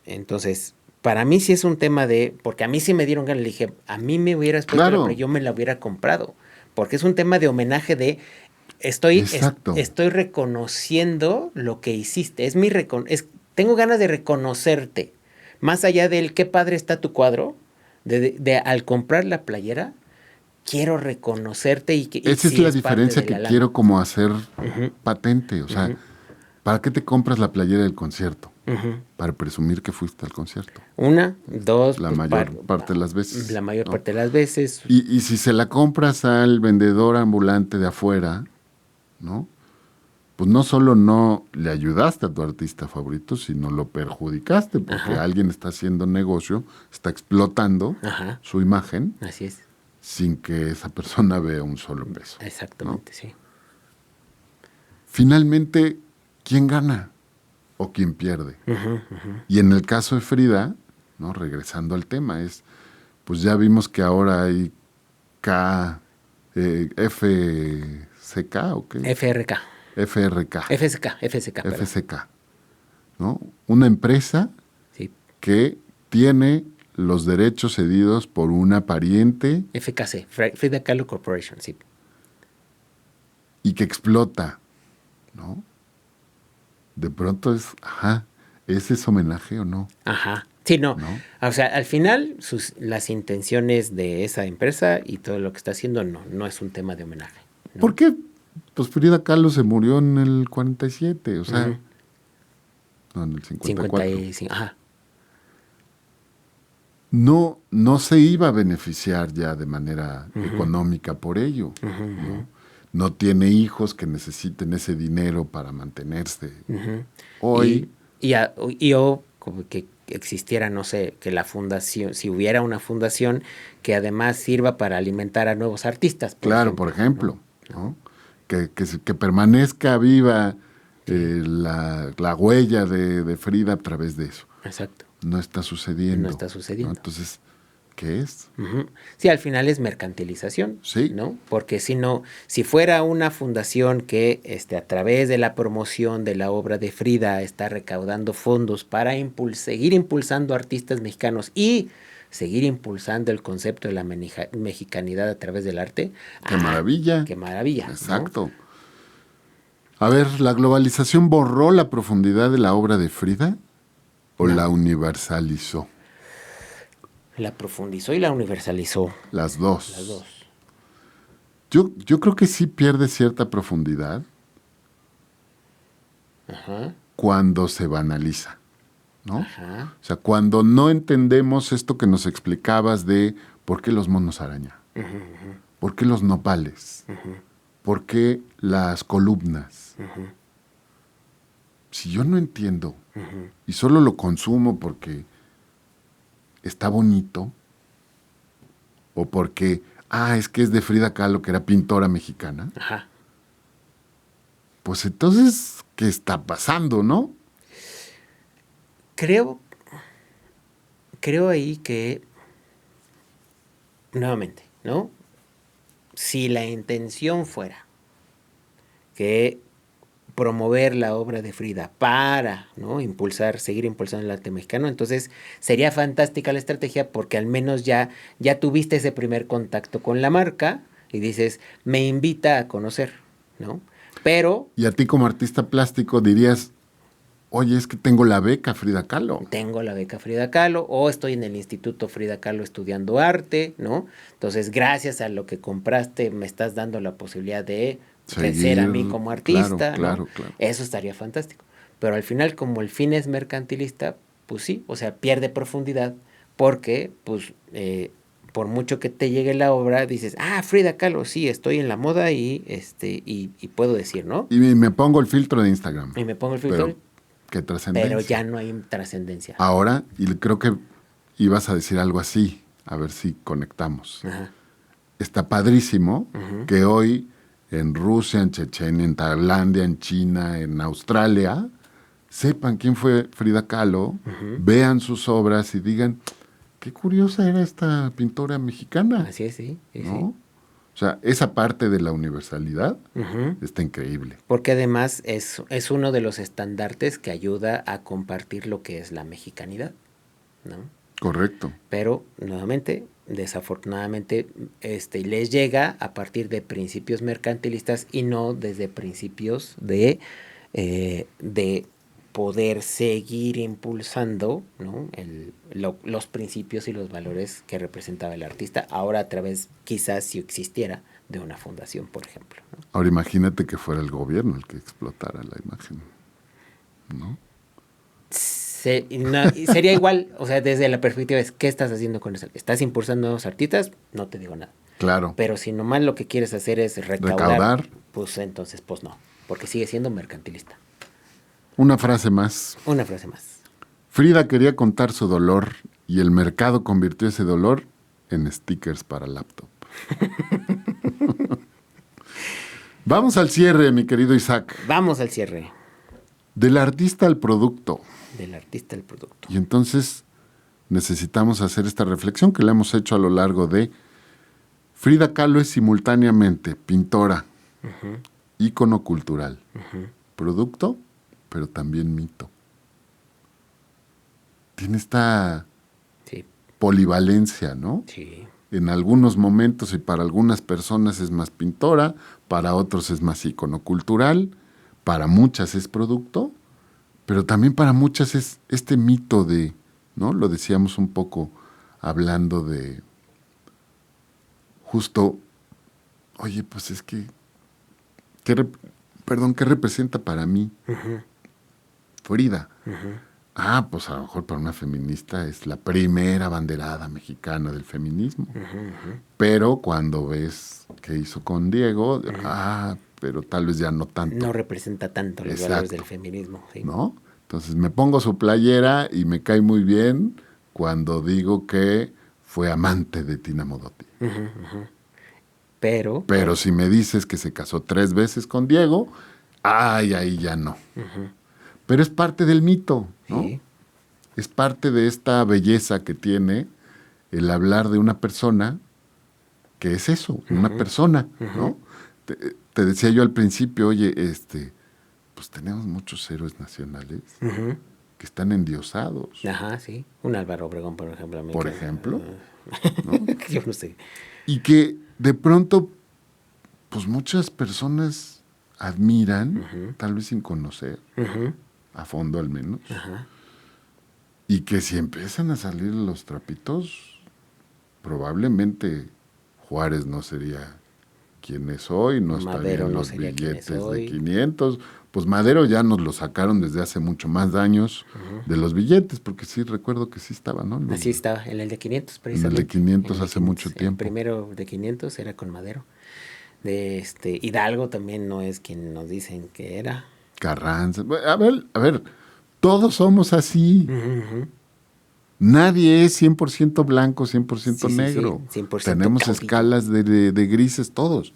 Entonces, para mí sí es un tema porque a mí sí me dieron ganas, le dije, a mí me hubieras puesto, pero yo me la hubiera comprado. Porque es un tema de homenaje estoy reconociendo lo que hiciste. Tengo ganas de reconocerte. Más allá del qué padre está tu cuadro, al comprar la playera, quiero reconocerte esa es la diferencia que quiero como hacer patente. O sea, ¿para qué te compras la playera del concierto? Para presumir que fuiste al concierto. Una, dos... La mayor parte de las veces. La mayor parte de las veces. Y si se la compras al vendedor ambulante de afuera, ¿no? Pues no solo no le ayudaste a tu artista favorito, sino lo perjudicaste, porque alguien está haciendo negocio, está explotando su imagen. Así es. Sin que esa persona vea un solo peso. Exactamente, ¿no? Sí. Finalmente, ¿quién gana o quién pierde? Y en el caso de Frida, ¿no? Regresando al tema, pues ya vimos que ahora hay FCK ¿o qué? FSK, ¿no? Una empresa que tiene los derechos cedidos por una pariente. FKC, Frida Kahlo Corporation, sí. Y que explota, ¿no? De pronto ¿ese es homenaje o no? Sí, no. O sea, al final, las intenciones de esa empresa y todo lo que está haciendo, no es un tema de homenaje, ¿no? ¿Por qué? Pues Frida Kahlo se murió en el 47, o sea, no, en el 54. 55, No se iba a beneficiar ya de manera económica por ello. No tiene hijos que necesiten ese dinero para mantenerse. Hoy... Y yo como que existiera, no sé, que la fundación, si hubiera una fundación que además sirva para alimentar a nuevos artistas. Por ejemplo, ¿no? Que permanezca viva la huella de Frida a través de eso. Exacto. No está sucediendo. No está sucediendo. ¿No? Entonces, ¿qué es? Uh-huh. Sí, al final es mercantilización, sí, ¿no? Porque si no, si fuera una fundación que a través de la promoción de la obra de Frida está recaudando fondos para seguir impulsando artistas mexicanos y seguir impulsando el concepto de la mexicanidad a través del arte. ¡Qué maravilla! ¡Qué maravilla! Exacto. ¿No? A ver, ¿la globalización borró la profundidad de la obra de Frida o la universalizó? La profundizó y la universalizó. Las dos. Las dos. Yo creo que sí pierde cierta profundidad cuando se banaliza, ¿no? Ajá. O sea, cuando no entendemos esto que nos explicabas de por qué los monos araña, por qué los nopales, por qué las columnas. Si yo no entiendo y solo lo consumo porque está bonito o porque, es que es de Frida Kahlo, que era pintora mexicana, pues entonces, ¿qué está pasando, no? Creo ahí que, nuevamente, ¿no? Si la intención fuera que promover la obra de Frida para, ¿no?, seguir impulsando el arte mexicano, entonces sería fantástica la estrategia porque al menos ya tuviste ese primer contacto con la marca y dices, me invita a conocer, ¿no? Pero... Y a ti como artista plástico dirías, oye, es que tengo la beca Frida Kahlo. Tengo la beca Frida Kahlo o estoy en el Instituto Frida Kahlo estudiando arte, ¿no? Entonces, gracias a lo que compraste, me estás dando la posibilidad de crecer a mí como artista, claro. Eso estaría fantástico. Pero al final, como el fin es mercantilista, pues sí, o sea, pierde profundidad porque, pues, por mucho que te llegue la obra, dices, Frida Kahlo, sí, estoy en la moda y puedo decir, ¿no? Y me pongo el filtro de Instagram. Y me pongo el filtro. ¿Qué trascendencia? Pero ya no hay trascendencia. Ahora, y creo que ibas a decir algo así, a ver si conectamos. Ajá. Está padrísimo que hoy en Rusia, en Chechenia, en Tailandia, en China, en Australia, sepan quién fue Frida Kahlo, vean sus obras y digan, qué curiosa era esta pintora mexicana. Así es, sí. ¿No? Sí. O sea, esa parte de la universalidad está increíble. Porque además es uno de los estandartes que ayuda a compartir lo que es la mexicanidad, ¿no? Correcto. Pero, nuevamente, desafortunadamente, les llega a partir de principios mercantilistas y no desde principios de poder seguir impulsando, ¿no?, los principios y los valores que representaba el artista, ahora a través, quizás si existiera, de una fundación, por ejemplo, ¿no? Ahora imagínate que fuera el gobierno el que explotara la imagen, ¿no? Sería igual, o sea, desde la perspectiva es, ¿qué estás haciendo con eso? ¿Estás impulsando nuevos artistas? No te digo nada. Claro. Pero si nomás lo que quieres hacer es recaudar, pues entonces, pues no, porque sigue siendo mercantilista. Una frase más. Una frase más. Frida quería contar su dolor y el mercado convirtió ese dolor en stickers para laptop. Vamos al cierre, mi querido Isaac. Vamos al cierre. Del artista al producto. Del artista al producto. Y entonces necesitamos hacer esta reflexión que la hemos hecho a lo largo de Frida Kahlo es simultáneamente pintora, ícono cultural, producto, pero también mito. Tiene esta polivalencia, ¿no? Sí. En algunos momentos y para algunas personas es más pintora, para otros es más ícono cultural, para muchas es producto, pero también para muchas es este mito de, ¿no? Lo decíamos un poco hablando de justo, oye, pues es que, ¿qué representa para mí Frida? Pues a lo mejor para una feminista es la primera abanderada mexicana del feminismo. Pero cuando ves qué hizo con Diego, pero tal vez ya no tanto. No representa tanto los valores del feminismo. Sí. ¿No? Entonces me pongo su playera y me cae muy bien cuando digo que fue amante de Tina Modotti. Pero Pero si me dices que se casó 3 veces con Diego, ay, ahí ya no. Pero es parte del mito, ¿no? sí. Es parte de esta belleza que tiene el hablar de una persona que es eso, una persona, ¿no? Te decía yo al principio, oye, pues tenemos muchos héroes nacionales que están endiosados, Ajá, sí. Un Álvaro Obregón, por ejemplo. A mí por que- ejemplo, ¿no? Yo no sé. Y que de pronto, pues muchas personas admiran, tal vez sin conocer, a fondo al menos, y que si empiezan a salir los trapitos, probablemente Juárez no sería quien es hoy, no estaría Madero en no los sería quien es billetes de hoy. 500. Pues Madero ya nos lo sacaron desde hace mucho más años de los billetes, porque sí recuerdo que sí estaba, ¿no? Así estaba, en el de 500 En el de precisamente. 500 En el de hace mucho 500. El tiempo. primero de 500 era con Madero. De Hidalgo también no es quien nos dicen que era. Carranza. A ver, todos somos así. Nadie es 100% blanco, 100% Sí, sí, sí, negro. 100% Tenemos caudillo. escalas de grises todos.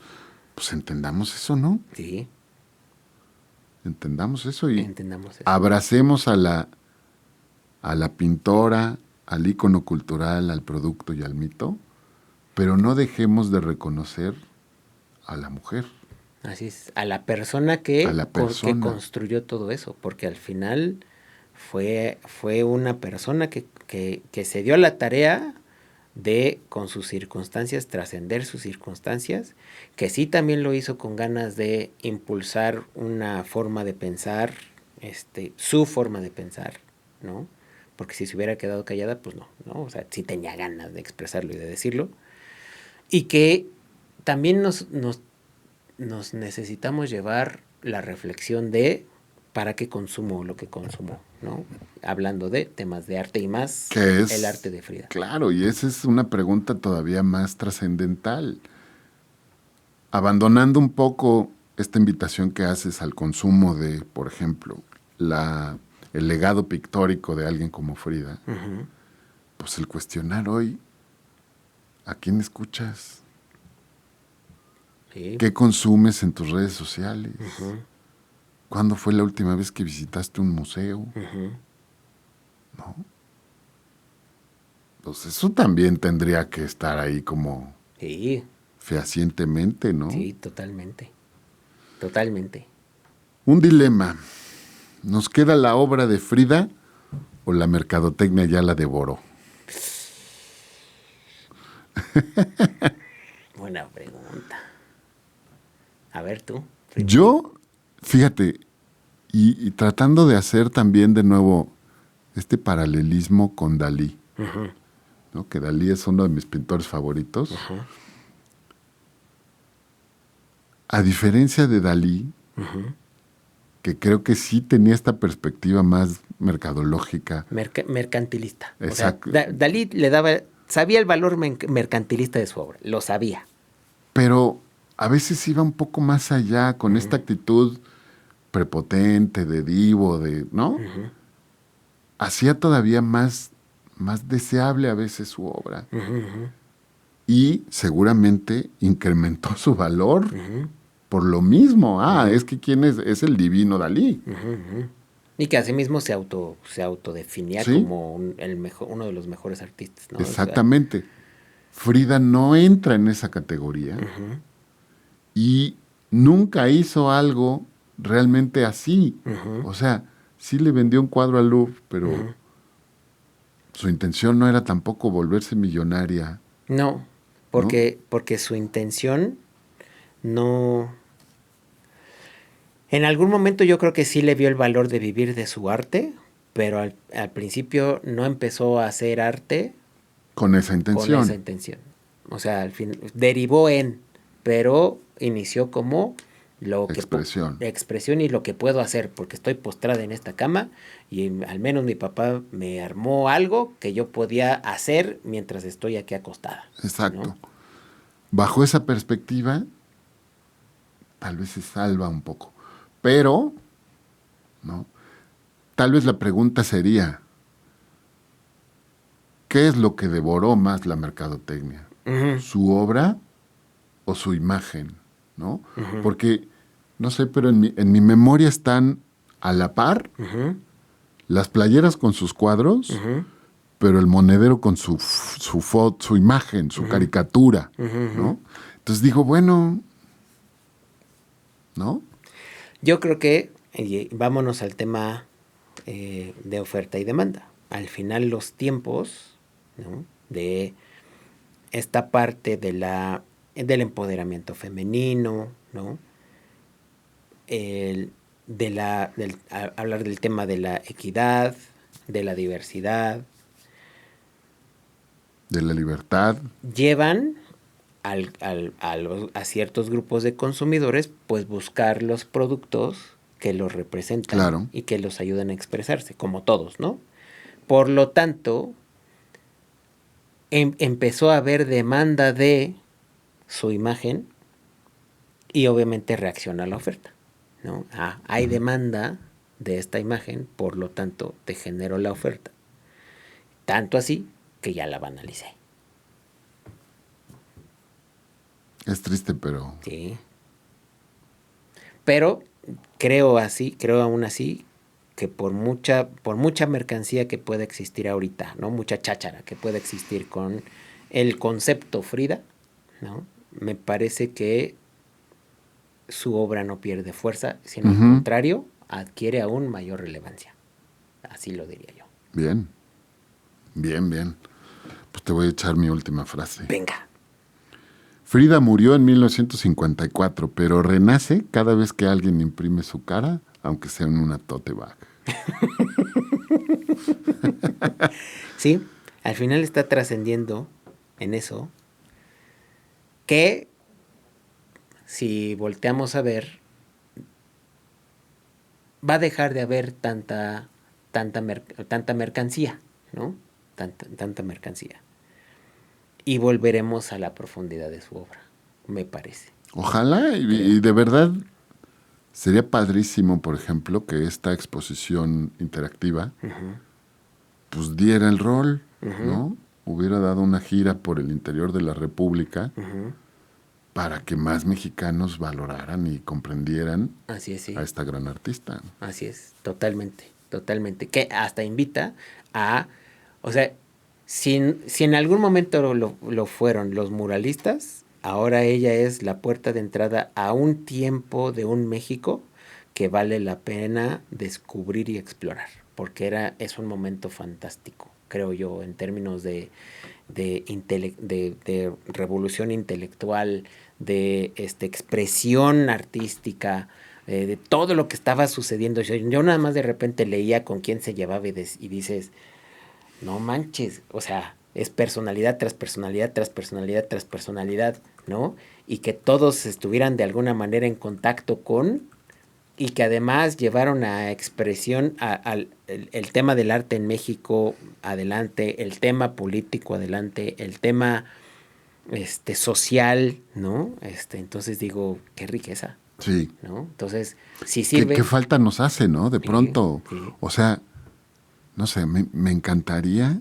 Pues entendamos eso, ¿no? Sí, Entendamos eso y entendamos eso. abracemos a la pintora, al ícono cultural, al producto y al mito, pero no dejemos de reconocer a la mujer. Así es, a la persona que, A la persona. que construyó todo eso, porque al final fue una persona que se dio la tarea de, con sus circunstancias, trascender sus circunstancias, que sí también lo hizo con ganas de impulsar una forma de pensar, su forma de pensar, ¿no? Porque si se hubiera quedado callada, pues no, ¿no? O sea, sí tenía ganas de expresarlo y de decirlo. Y que también nos necesitamos llevar la reflexión de para qué consumo lo que consumo, ¿no? Hablando de temas de arte y más Que es, el arte de Frida. claro, y esa es una pregunta todavía más trascendental. Abandonando un poco esta invitación que haces al consumo de, por ejemplo, el legado pictórico de alguien como Frida, pues el cuestionar hoy, ¿a quién escuchas? Sí. ¿Qué consumes en tus redes sociales? ¿Cuándo fue la última vez que visitaste un museo? ¿No? Pues eso también tendría que estar ahí como Sí, fehacientemente, ¿no? sí, totalmente. Totalmente. Un dilema. ¿Nos queda la obra de Frida o la mercadotecnia ya la devoró? Buena pregunta. A ver tú. Yo, fíjate, y tratando de hacer también de nuevo este paralelismo con Dalí, ¿no? Que Dalí es uno de mis pintores favoritos. A diferencia de Dalí, que creo que sí tenía esta perspectiva más mercadológica. Mercantilista. Exacto. O sea, Dalí le daba, sabía el valor mercantilista de su obra, lo sabía. Pero a veces iba un poco más allá con esta actitud prepotente, de divo, ¿no? Hacía todavía más deseable a veces su obra. Y seguramente incrementó su valor por lo mismo. Es que ¿quién es? Es el divino Dalí. Y que asimismo se autodefinía ¿Sí? como uno de los mejores artistas, ¿no? Exactamente. O sea, Frida no entra en esa categoría y nunca hizo algo realmente así. O sea, sí le vendió un cuadro al Louvre, pero su intención no era tampoco volverse millonaria. No, porque su intención no... En algún momento yo creo que sí le vio el valor de vivir de su arte, pero al principio no empezó a hacer arte con esa intención. Con esa intención. O sea, al fin derivó pero inició como expresión y lo que puedo hacer, porque estoy postrada en esta cama y al menos mi papá me armó algo que yo podía hacer mientras estoy aquí acostada. Exacto. ¿No? Bajo esa perspectiva, tal vez se salva un poco. Pero, ¿no? tal vez la pregunta sería, ¿qué es lo que devoró más la mercadotecnia? Ujú. ¿Su obra o su imagen? ¿No? Ujú. Porque, no sé, pero en mi memoria están a la par Ujú. las playeras con sus cuadros, Ujú. pero el monedero con su foto, su imagen, su Ujú. caricatura, Ujú. Ujú. ¿no? Entonces digo, bueno, ¿no? Yo creo que vámonos al tema de oferta y demanda. Al final los tiempos, ¿no?, de esta parte del empoderamiento femenino, ¿no? El, hablar del tema de la equidad, de la diversidad, De la libertad, llevan a ciertos grupos de consumidores pues buscar los productos que los representan claro. y que los ayudan a expresarse, como todos, ¿no? Por lo tanto, empezó a haber demanda de su imagen y obviamente reacciona a la oferta, ¿no? Hay Ujú. demanda de esta imagen, por lo tanto te genero la oferta. Tanto así que ya la banalicé. Es triste, pero Sí. Pero creo aún así, que por mucha mercancía que pueda existir ahorita, ¿no? Mucha cháchara que pueda existir con el concepto Frida, ¿no? Me parece que su obra no pierde fuerza, sino al ujú, contrario, adquiere aún mayor relevancia. Así lo diría yo. bien, bien, bien. Pues te voy a echar mi última frase. Venga. Frida murió en 1954, pero renace cada vez que alguien imprime su cara, aunque sea en una tote bag. Sí, al final está trascendiendo en eso que si volteamos a ver, va a dejar de haber tanta mercancía, ¿no? Tanta mercancía. Y volveremos a la profundidad de su obra, me parece, Ojalá, creo. y de verdad sería padrísimo, por ejemplo, que esta exposición interactiva Ujú. pues diera el rol, Ujú. ¿no? Hubiera dado una gira por el interior de la República Ujú. para que más mexicanos valoraran y comprendieran Así es, a sí. esta gran artista. Así es, totalmente, totalmente. Que hasta invita a, o sea, si en algún momento lo fueron los muralistas, ahora ella es la puerta de entrada a un tiempo de un México que vale la pena descubrir y explorar, porque es un momento fantástico, creo yo, en términos de revolución intelectual, de expresión artística, de todo lo que estaba sucediendo. Yo nada más de repente leía con quién se llevaba y dices, no manches, o sea, es personalidad tras personalidad, tras personalidad, tras personalidad, ¿no? Y que todos estuvieran de alguna manera en contacto y que además llevaron a expresión el tema del arte en México adelante, el tema político adelante, el tema social, ¿no? Entonces digo, qué riqueza, Sí. ¿no? Entonces, si ¿Qué sirve, falta nos hace, no? De sí, pronto, sí, o sea, no sé, me encantaría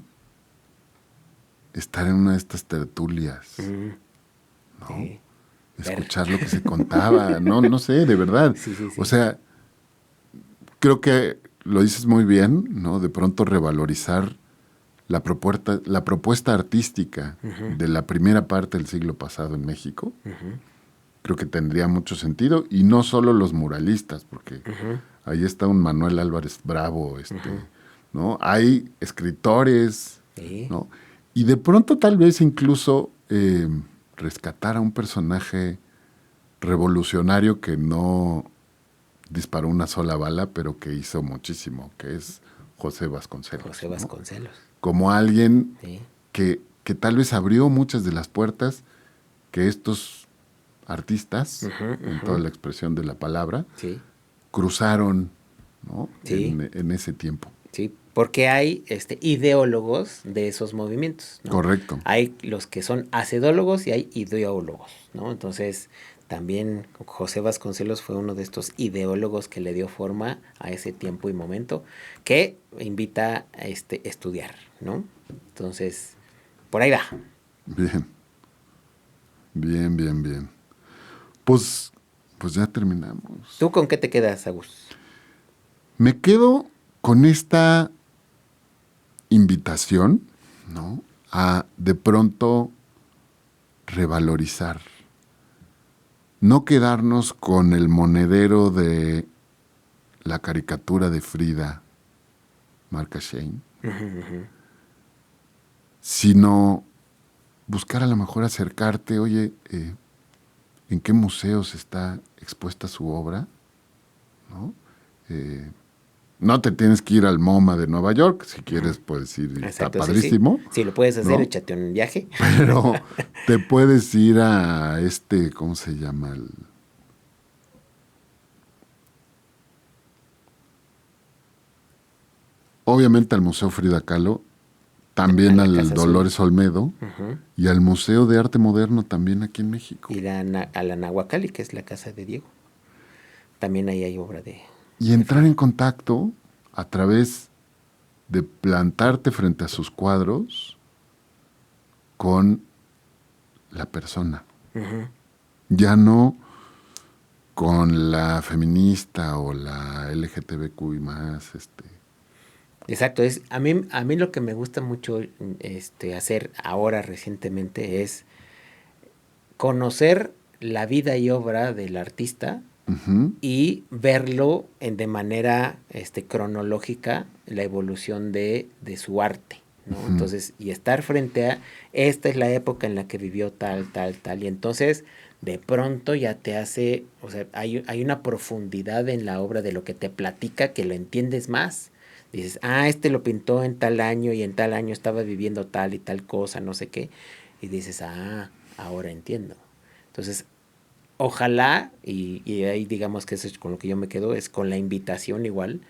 estar en una de estas tertulias, mm, ¿no? sí, ver, Escuchar lo que se contaba, no sé, de verdad. sí, sí, O sí, sea, creo que lo dices muy bien, ¿no? De pronto revalorizar la propuesta artística ujú, de la primera parte del siglo pasado en México, ujú, creo que tendría mucho sentido, y no solo los muralistas, porque ujú, ahí está un Manuel Álvarez Bravo, ujú, ¿no? Hay escritores, sí, ¿no? Y de pronto tal vez incluso rescatar a un personaje revolucionario que no disparó una sola bala, pero que hizo muchísimo, que es José José Vasconcelos, ¿no? Vasconcelos, Como alguien sí, que tal vez abrió muchas de las puertas que estos artistas, ujú, en ujú, toda la expresión de la palabra, sí, cruzaron, ¿no? sí, En ese tiempo. sí, porque hay ideólogos de esos movimientos, ¿no? Correcto. Hay los que son hacedólogos y hay ideólogos, ¿no? Entonces, también José Vasconcelos fue uno de estos ideólogos que le dio forma a ese tiempo y momento, que invita a estudiar, ¿no? Entonces, por ahí va. Bien. Bien, bien, bien. Pues ya terminamos. ¿Tú con qué te quedas, Agus? Me quedo con esta invitación, ¿no? A de pronto revalorizar. No quedarnos con el monedero de la caricatura de Frida, marca Shane, sino buscar a lo mejor acercarte, oye, ¿en qué museos está expuesta su obra? ¿No? No te tienes que ir al MoMA de Nueva York, si quieres puedes ir, está Exacto, padrísimo. Sí. Si lo puedes hacer, ¿no? échate un viaje. Pero te puedes ir a ¿cómo se llama? Obviamente al Museo Frida Kahlo, también A la al Casa Azul. Dolores Olmedo y al Museo de Arte Moderno también aquí en México. Y a la Nahuacali, que es la casa de Diego. También ahí hay obra de... Y entrar en contacto a través de plantarte frente a sus cuadros con la persona. Ya no con la feminista o la LGTBQ y más. Exacto, a mí lo que me gusta mucho hacer ahora recientemente es conocer la vida y obra del artista y verlo de manera cronológica, la evolución de su arte, ¿no? Entonces, y estar frente a, esta es la época en la que vivió tal, y entonces de pronto ya te hace, o sea, hay una profundidad en la obra de lo que te platica que lo entiendes más. Dices, lo pintó en tal año y en tal año estaba viviendo tal y tal cosa, no sé qué. Y dices, ahora entiendo. Entonces, ojalá, y ahí digamos que eso es con lo que yo me quedo, es con la invitación igual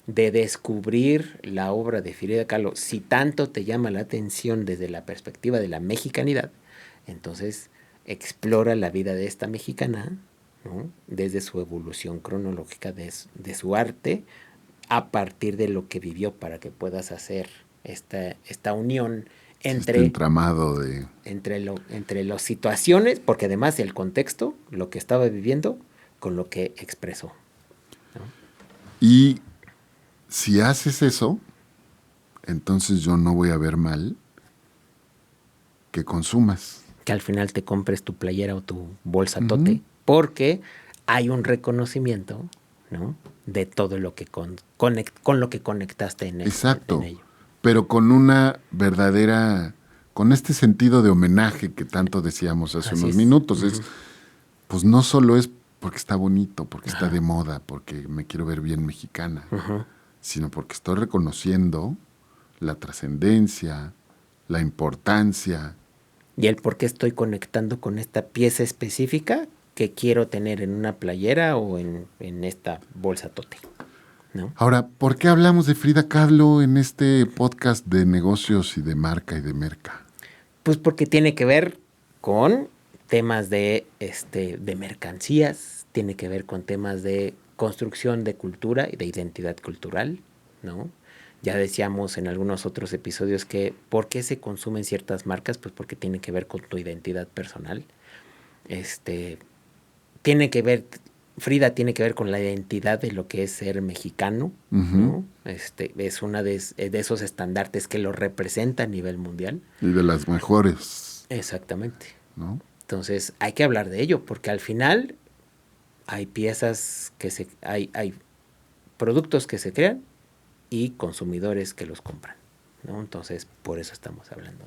de descubrir la obra de Frida Kahlo. Si tanto te llama la atención desde la perspectiva de la mexicanidad, entonces explora la vida de esta mexicana, ¿no? Desde su evolución cronológica de su arte, a partir de lo que vivió, para que puedas hacer esta unión entre entramado de... entre las situaciones, porque además el contexto, lo que estaba viviendo, con lo que expresó, ¿no? Y si haces eso, entonces yo no voy a ver mal que consumas. Que al final te compres tu playera o tu bolsa tote, porque hay un reconocimiento, ¿no? De todo lo que con lo que conectaste en Exacto. En ello. Pero con una verdadera, con este sentido de homenaje que tanto decíamos hace unos minutos. Pues no solo es porque está bonito, porque está de moda, porque me quiero ver bien mexicana, sino porque estoy reconociendo la trascendencia, la importancia. Y el por qué estoy conectando con esta pieza específica que quiero tener en una playera o en esta bolsa tote, ¿no? Ahora, ¿por qué hablamos de Frida Kahlo en este podcast de negocios y de marca y de merca? Pues porque tiene que ver con temas de mercancías, tiene que ver con temas de construcción de cultura y de identidad cultural, ¿no? Ya decíamos en algunos otros episodios que ¿por qué se consumen ciertas marcas? Pues porque tiene que ver con tu identidad personal. Tiene que ver, Frida tiene que ver con la identidad de lo que es ser mexicano, ¿no? Es una de esos estandartes que lo representa a nivel mundial. Y de las mejores. Exactamente. ¿No? Entonces hay que hablar de ello, porque al final hay piezas hay productos que se crean y consumidores que los compran, ¿no? Entonces por eso estamos hablando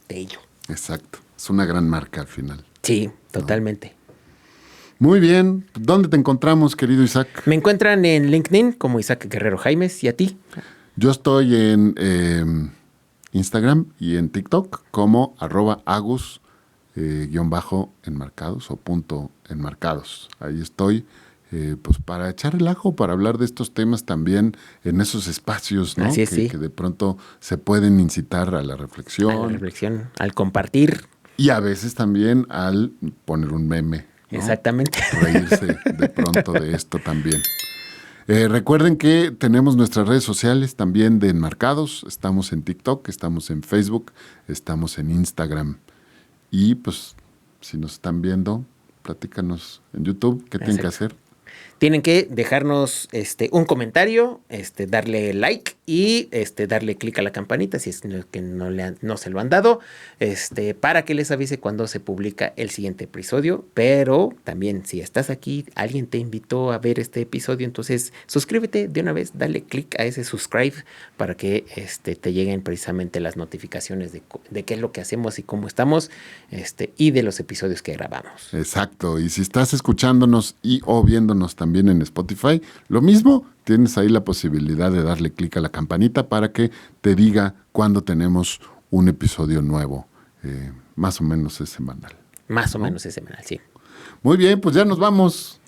de ello. Exacto. Es una gran marca al final. Sí, totalmente. ¿No? Muy bien. ¿Dónde te encontramos, querido Isaac? Me encuentran en LinkedIn como Isaac Guerrero Jaimes. ¿Y a ti? Yo estoy en Instagram y en TikTok como @agus _enmarcados o .enmarcados. Ahí estoy, pues para echar relajo, para hablar de estos temas también en esos espacios, ¿no? Así es, sí. Que de pronto se pueden incitar a la reflexión. A la reflexión, al compartir. Y a veces también al poner un meme ¿no? Exactamente. Reírse de pronto de esto también. Recuerden que tenemos nuestras redes sociales también de Enmarcados. Estamos en TikTok, estamos en Facebook, estamos en Instagram. Y pues, si nos están viendo, platícanos en YouTube qué tienen que hacer. Tienen que dejarnos un comentario, darle like y darle clic a la campanita si es que no se lo han dado, para que les avise cuando se publica el siguiente episodio. Pero también, si estás aquí, alguien te invitó a ver este episodio, entonces suscríbete de una vez, dale clic a ese subscribe para que te lleguen precisamente las notificaciones de qué es lo que hacemos y cómo estamos, y de los episodios que grabamos. Exacto. Y si estás escuchándonos o viéndonos también en Spotify, lo mismo, tienes ahí la posibilidad de darle clic a la campanita para que te diga cuando tenemos un episodio nuevo. Más o menos es semanal. Más o menos es semanal, sí. Muy bien, pues ya nos vamos.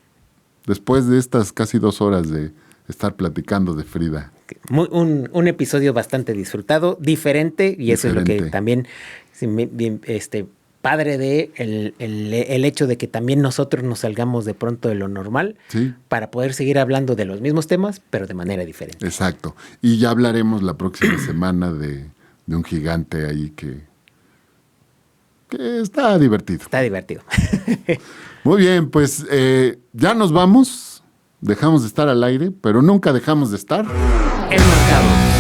Después de estas casi 2 horas de estar platicando de Frida. Un episodio bastante disfrutado, diferente, y eso es lo que también padre de el hecho de que también nosotros nos salgamos de pronto de lo normal, ¿sí?, para poder seguir hablando de los mismos temas, pero de manera diferente. Exacto. Y ya hablaremos la próxima semana de un gigante ahí que está divertido. Está divertido. Muy bien, pues ya nos vamos. Dejamos de estar al aire, pero nunca dejamos de estar Enmarcados.